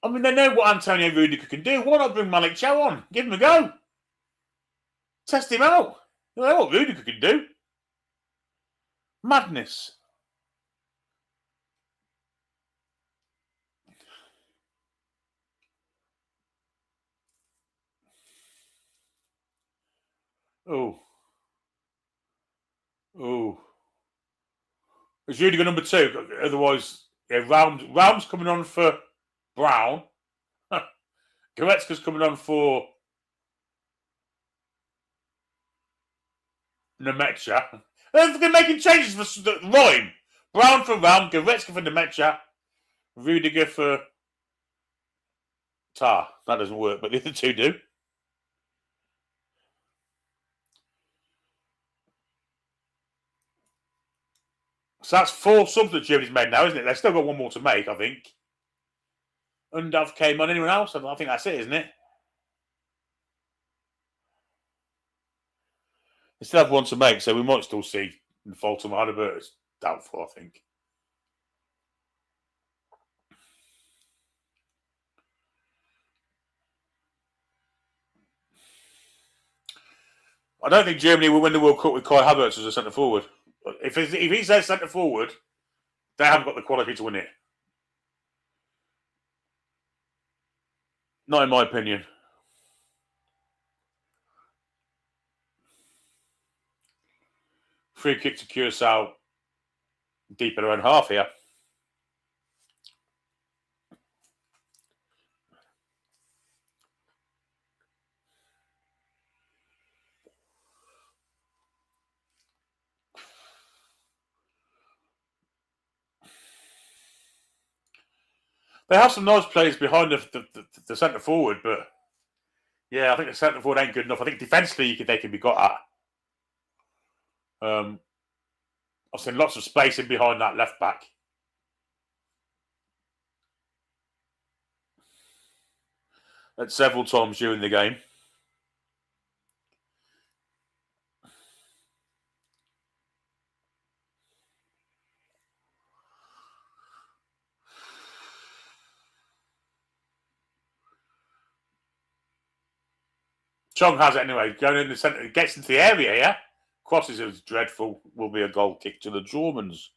I mean, they know what Antonio Rudiger can do. Why not bring Malik Chow on? Give him a go. Test him out. You know what Rudiger can do. Madness. Oh. It's Rudiger number 2. Otherwise, yeah, Raum's coming on for Brown. Goretzka's coming on for Nemecha. They're making changes for the rhyme. Brown for Raum, Goretzka for Nemecha, Rudiger for Tar. That doesn't work, but the other 2 do. So that's 4 subs that Germany's made now, isn't it? They've still got 1 more to make, I think. Undav came on. Anyone else? I think that's it, isn't it? They still have 1 to make, so we might still see Fulton Harder, but it's doubtful, I think. I don't think Germany will win the World Cup with Kai Havertz as a centre forward. If he says centre forward, they haven't got the quality to win it. Not in my opinion. Free kick to Curaçao, deep in their own half here. They have some nice players behind the centre forward, but yeah, I think the centre forward ain't good enough. I think defensively they can be got at. I've seen lots of space in behind that left back. At several times during the game. Chong has it anyway. Going in the centre, gets into the area, yeah? Crosses is dreadful. Will be a goal kick to the Germans.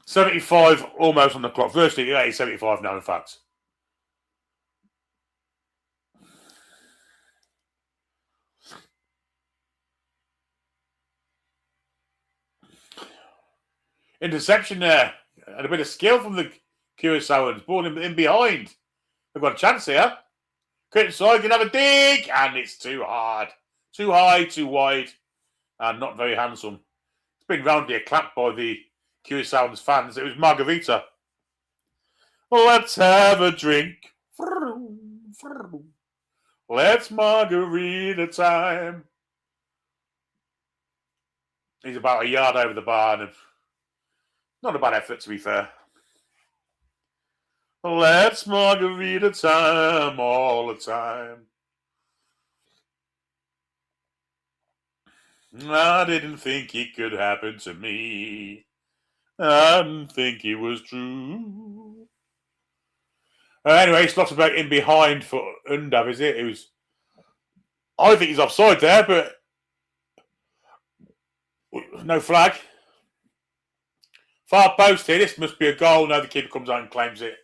$75 almost on the clock. Virtually, yeah, it's 75 now, in fact. Interception there. And a bit of skill from the Curaçaoans. Ball in behind. They've got a chance here. Cut inside, can have a dig. And it's too hard. Too high, too wide. And not very handsome. It's been roundly clapped by the Curaçaoans fans. It was Margarita. Let's have a drink. Let's margarita time. He's about a yard over the bar. And not a bad effort, to be fair. Let's margarita time all the time. I didn't think it could happen to me. I didn't think it was true. Anyway, it's lots about in behind for Undav, is it? I think he's offside there, but no flag. Far post here. This must be a goal. Now the keeper comes out and claims it.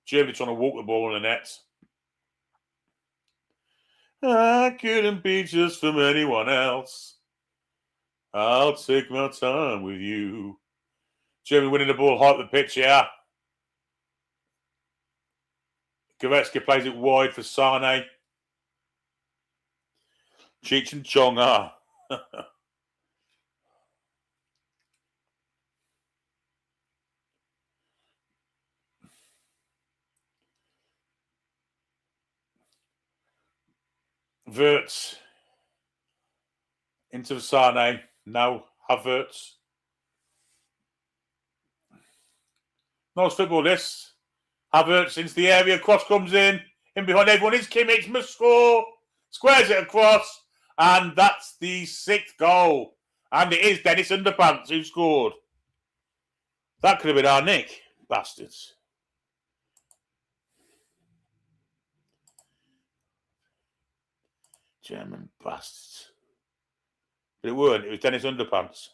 Germany trying to walk the ball in the net. I couldn't be just from anyone else. I'll take my time with you. Germany winning the ball high up the pitch, yeah. Goretzka plays it wide for Sane. Cheech and Chong are. Wirtz into Sane. Now Havertz. Nice football, this. Havertz into the area. Cross comes in behind everyone is Kimmich. Must score. Squares it across. And that's the 6th goal. And it is Dennis Underpants who scored. That could have been our Nick. Bastards. German bastards. But it weren't. It was Dennis Underpants.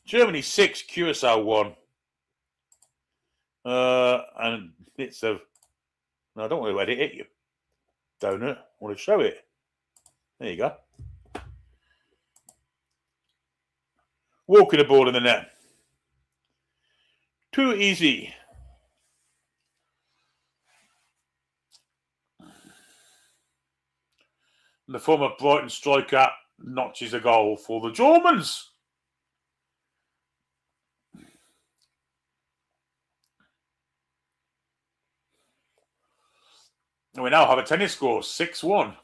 Germany 6, Curaçao 1. And bits of... No, I don't want to edit it, you donut. I want to show it. There you go. Walking the ball in the net. Too easy. The former Brighton striker notches a goal for the Germans. And we now have a tennis score, 6-1.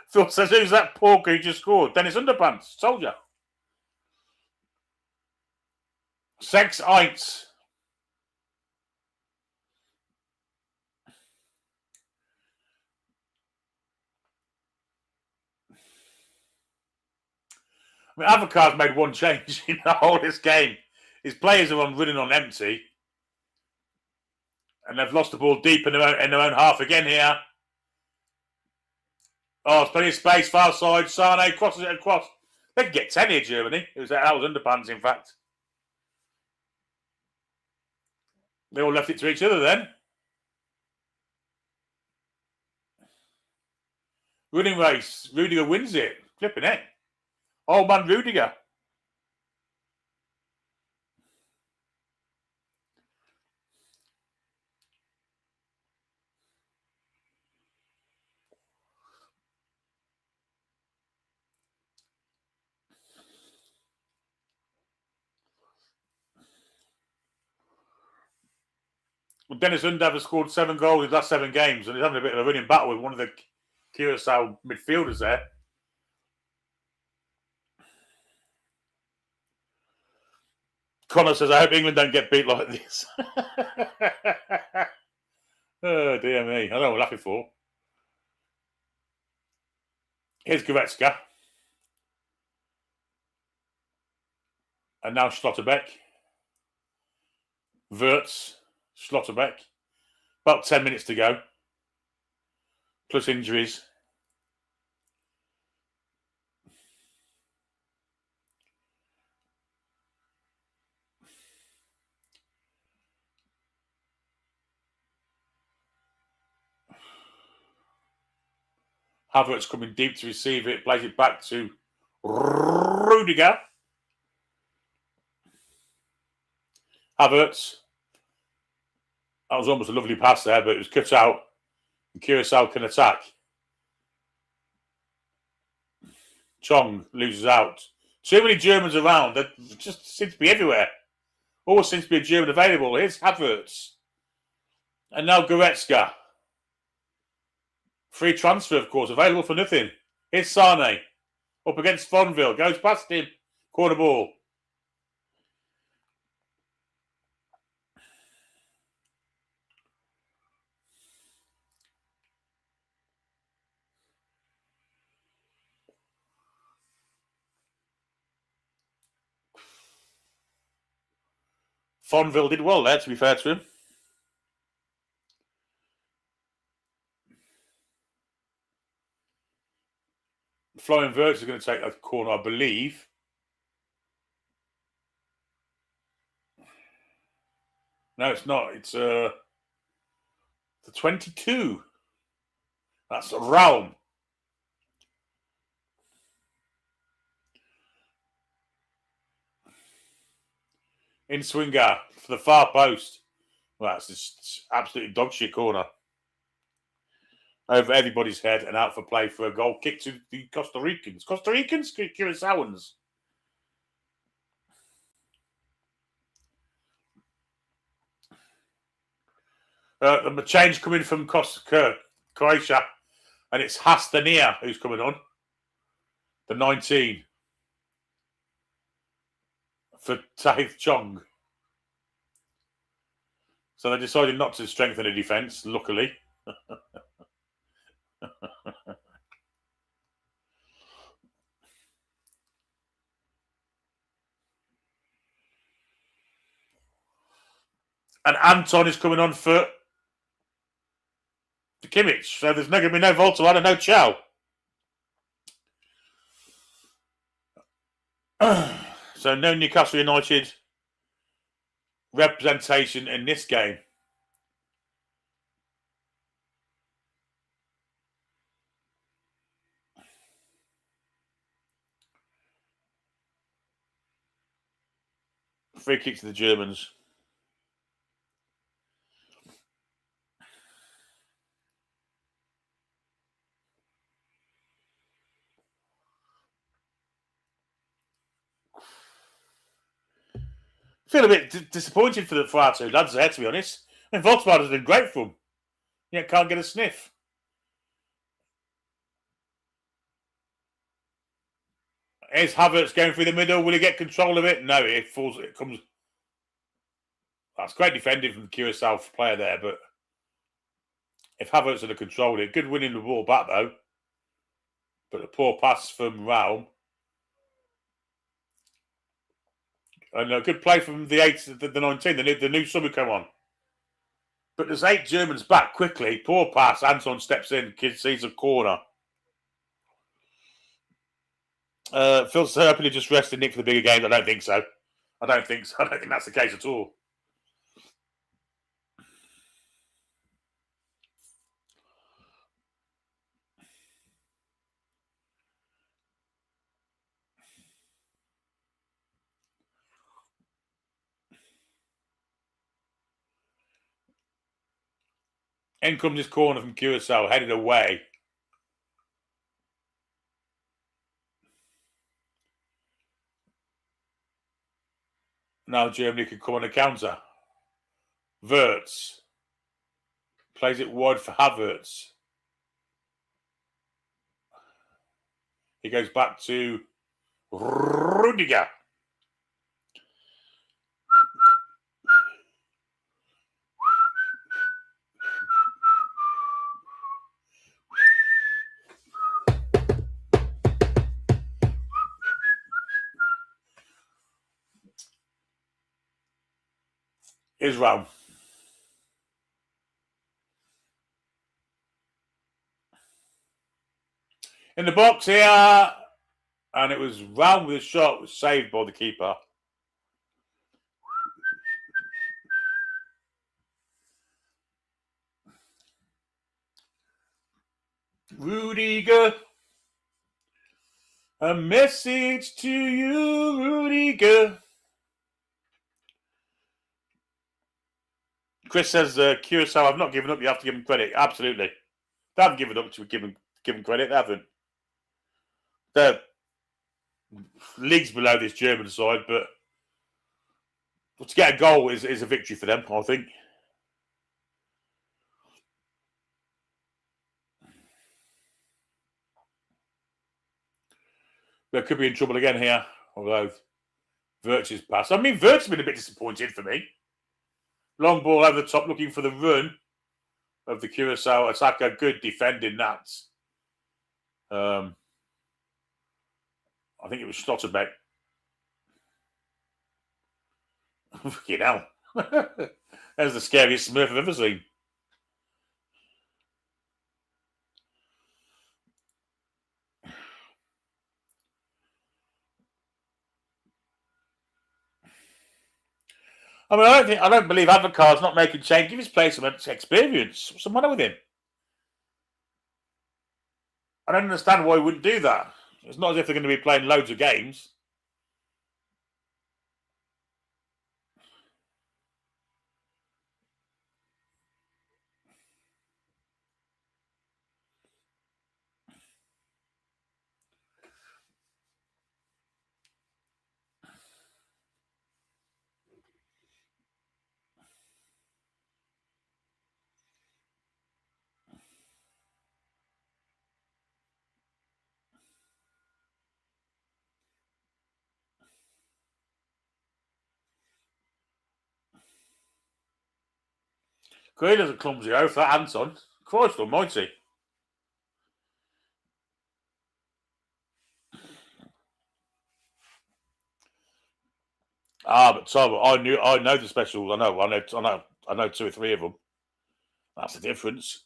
Phil says, who's that porker who just scored? Dennis Underpants, told you. 6-1. I mean, Avacar's made one change in the whole of this game. His players are running on empty. And they've lost the ball deep in their own half again here. Oh, there's plenty of space, far side. Sane crosses it across. They can get 10 here, Germany. That was Underpants, in fact. They all left it to each other then. Running race. Rudiger wins it. Flipping it. Old man Rudiger. Well, Dennis Undav has scored 7 goals in his last 7 games, and he's having a bit of a running battle with one of the Curaçao midfielders there. Connor says, I hope England don't get beat like this. Oh, dear me. I don't know what we're laughing for. Here's Goretzka. And now Schlotterbeck. Wirtz. Schlotterbeck. About 10 minutes to go. Plus injuries. Havertz coming deep to receive it. Plays it back to Rudiger. Havertz. That was almost a lovely pass there, but it was cut out. And Curaçao can attack. Chong loses out. Too many Germans around. They just seem to be everywhere. Always seems to be a German available. Here's Havertz. And now Goretzka. Free transfer, of course, available for nothing. Here's Sane. Up against Fonville. Goes past him. Corner ball. Fonville did well there, to be fair to him. Florian Wirtz is going to take that corner, I believe. No, it's not. It's the 22. That's Raum. In swinger for the far post. Well, that's just absolutely dog shit corner. Over everybody's head and out for play for a goal kick to the Costa Ricans. Costa Ricans? Curaçaoans. The change coming from Croatia. And it's Hastania who's coming on. The 19 for Taith Chong. So they decided not to strengthen the defence, luckily. And Anton is coming on for the Kimmich. So there's going to be no Watchalong and no Chow. So no Newcastle United representation in this game. Free kick to the Germans. Feel a bit disappointed for our two lads there, to be honest. I mean, Volkswagen has been great for them. Yeah, can't get a sniff. Is Havertz going through the middle? Will he get control of it? No, it falls. It comes. That's great defending from the Curaçao player there, but if Havertz had controlled it, good winning the ball back though. But a poor pass from Raum. And a good play from the 19, the new sub who come on. But there's 8 Germans back quickly. Poor pass. Anton steps in. Kid sees a corner. Phil's hoping to just rested Nick for the bigger games. I don't think so. I don't think that's the case at all. In comes this corner from Curaçao, headed away. Now Germany can come on a counter. Wirtz plays it wide for Havertz. He goes back to Rudiger. Israel. In the box here. And it was round with a shot, was saved by the keeper. Rudiger. A message to you, Rudiger. Chris says, Curaçao, I've not given up. You have to give them credit. Absolutely. They haven't given up to give them credit. They haven't. They're leagues below this German side, but to get a goal is a victory for them, I think. They could be in trouble again here, although Wirtz's pass. I mean, Wirtz has been a bit disappointed for me. Long ball over the top, looking for the run of the Curaçao attacker. Good defending that. I think it was Stotterbeck. Fucking hell. That's the scariest Smurf I've ever seen. I mean, I don't believe Advocaat's not making change. Give his players some experience. What's the matter with him? I don't understand why he wouldn't do that. It's not as if they're going to be playing loads of games. Greener's a clumsy oaf, that Anton. Christ almighty. But Tom, I know the specials. I know 2 or 3 of them. That's the difference.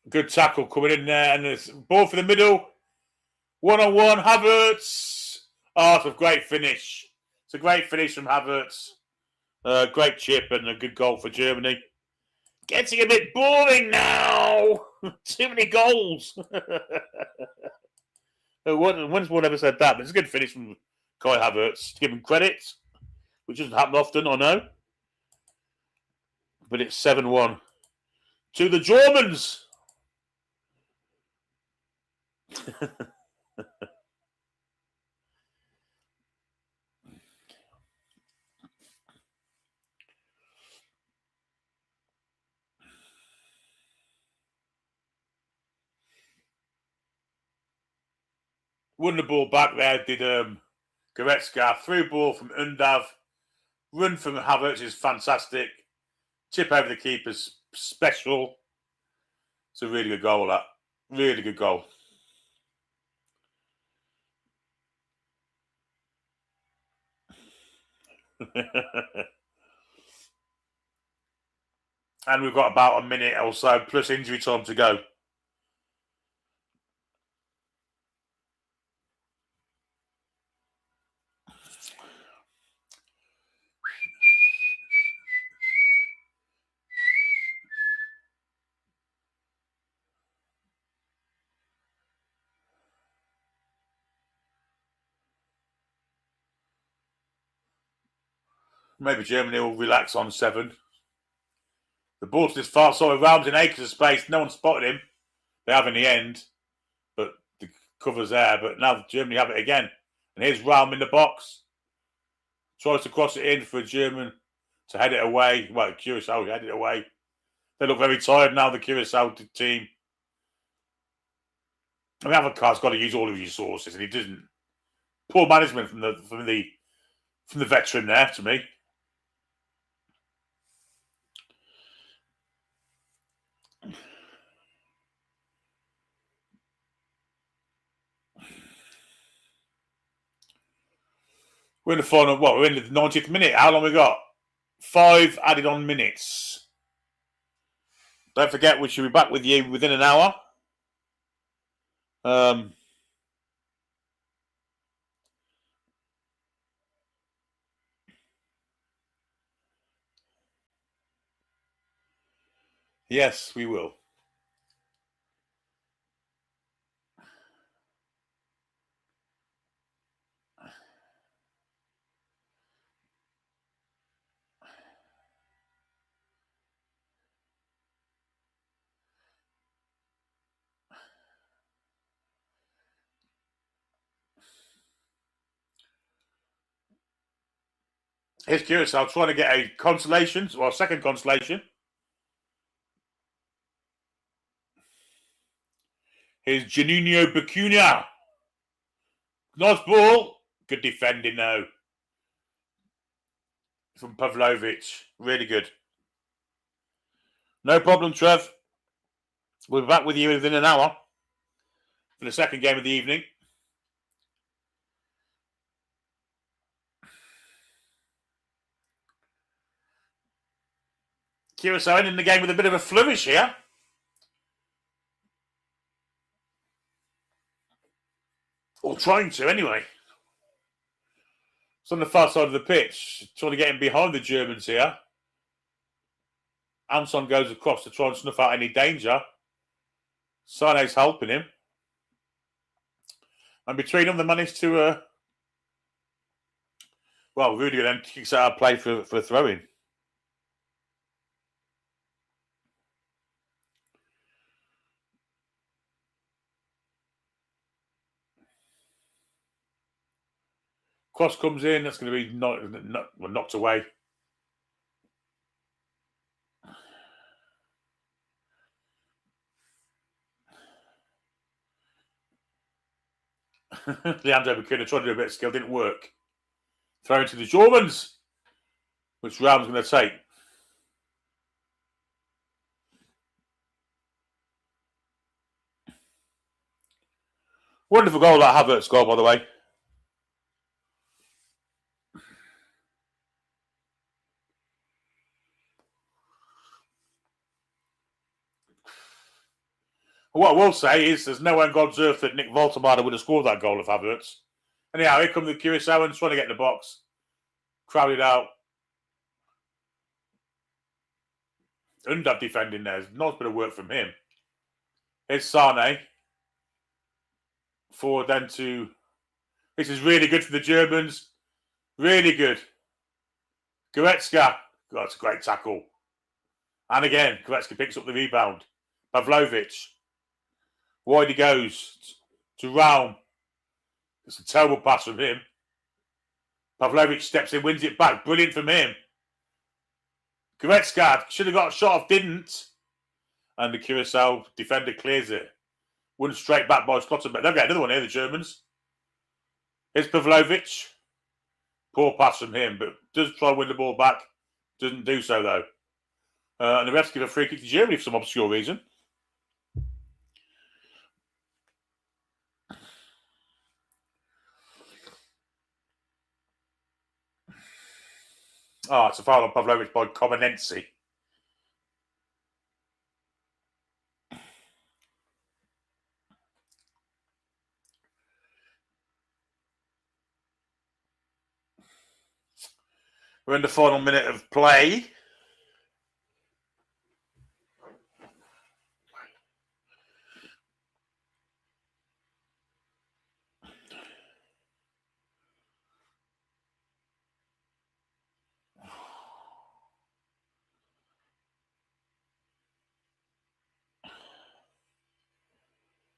Good tackle coming in there, and there's ball for the middle. 1-on-1, Havertz. Oh, it's a great finish. It's a great finish from Havertz. Great chip and a good goal for Germany. Getting a bit boring now. Too many goals. When's one ever said that? But it's a good finish from Kai Havertz. To give him credit, which doesn't happen often, I know. But it's 7-1. To the Germans. Won the ball back there, did Goretzka. Through ball from Undav. Run from Havertz is fantastic. Chip over the keeper's special. It's a really good goal, that. Really good goal. And we've got about a minute or so, plus injury time to go. Maybe Germany will relax on 7. The ball to this far side, Rams in acres of space. No one spotted him. They have in the end, but the cover's there. But now Germany have it again. And here's Raum in the box. Tries to cross it in for a German to head it away. Well, Curaçao head it away. They look very tired now, the Curaçao team. I mean, Avocat's got to use all of his resources, and he doesn't. Poor management from the veteran there, to me. We're in the final. What? We're in the 90th minute. How long we got? 5 added on minutes. Don't forget, we should be back with you within an hour. Yes, we will. Here's Curacao trying to get a consolation, or a second consolation. Here's Juninho Bacuna. Nice ball. Good defending, though. From Pavlovic. Really good. No problem, Trev. We'll be back with you within an hour for the second game of the evening. Curaçao ending the game with a bit of a flourish here. Or trying to, anyway. It's on the far side of the pitch. Trying to get in behind the Germans here. Anton goes across to try and snuff out any danger. Sane's helping him. And between them, they managed to... Rudiger then kicks out a play for a throw-in. Cross comes in. That's going to be knocked away. Leandro McKenna tried to do a bit of skill, didn't work. Throw into the Germans, which Ram's going to take. Wonderful goal, that Havertz goal, by the way. What I will say is there's no way on God's earth that Nick Voltemada would have scored that goal of Havertz. Anyhow, here come the Curaçaoans trying to get in the box. Crowded out. Undab defending there. Not a bit of work from him. Here's Sane. Forward then to... This is really good for the Germans. Really good. Goretzka. God, that's a great tackle. And again, Goretzka picks up the rebound. Pavlovic. Wide he goes to Raum. It's a terrible pass from him. Pavlovic steps in, wins it back. Brilliant from him. Goretzka should have got a shot off, didn't. And the Curaçao defender clears it. Won straight back by Scotland. They'll get another one here, the Germans. Here's Pavlovic. Poor pass from him, but does try to win the ball back. Doesn't do so, though. And the refs give a free kick to Germany for some obscure reason. Oh, it's a foul on Pavlovic by Comanensi. We're in the final minute of play.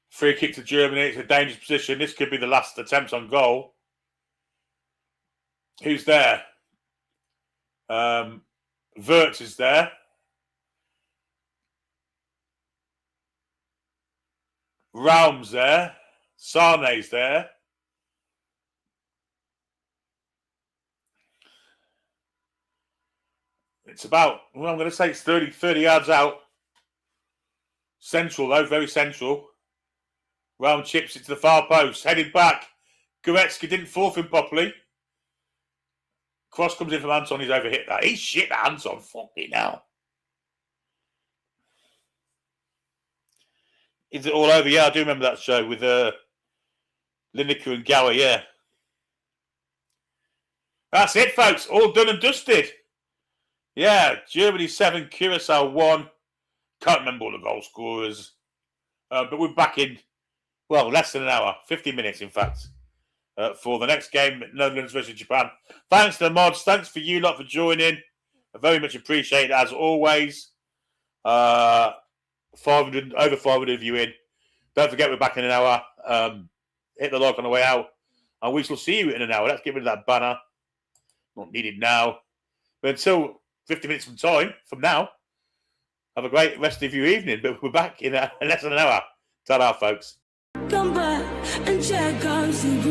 Free kick to Germany. It's a dangerous position. This could be the last attempt on goal. Who's there? Wirtz is there. Raum's there. Sane's there. It's about, well, I'm going to say it's 30 yards out. Central, though, very central. Raum chips it to the far post. Headed back. Goretzka didn't force him properly. Cross comes in from Anton. He's overhit that. He's shit at Anton. Fucking hell. Is it all over? Yeah, I do remember that show with Lineker and Gower, yeah. That's it, folks. All done and dusted. Yeah, Germany 7, Curaçao 1. Can't remember all the goal scorers. But we're back in, well, less than an hour. 50 minutes, in fact, for the next game, Netherlands versus Japan. Thanks to the mods. Thanks for you lot for joining. I very much appreciate it, as always. 500, over 500 of you in. Don't forget, we're back in an hour. Hit the like on the way out. And we shall see you in an hour. Let's get rid of that banner. Not needed now. But until 50 minutes from now, have a great rest of your evening. But we're back in less than an hour. Ta-da, folks. Come back and check out the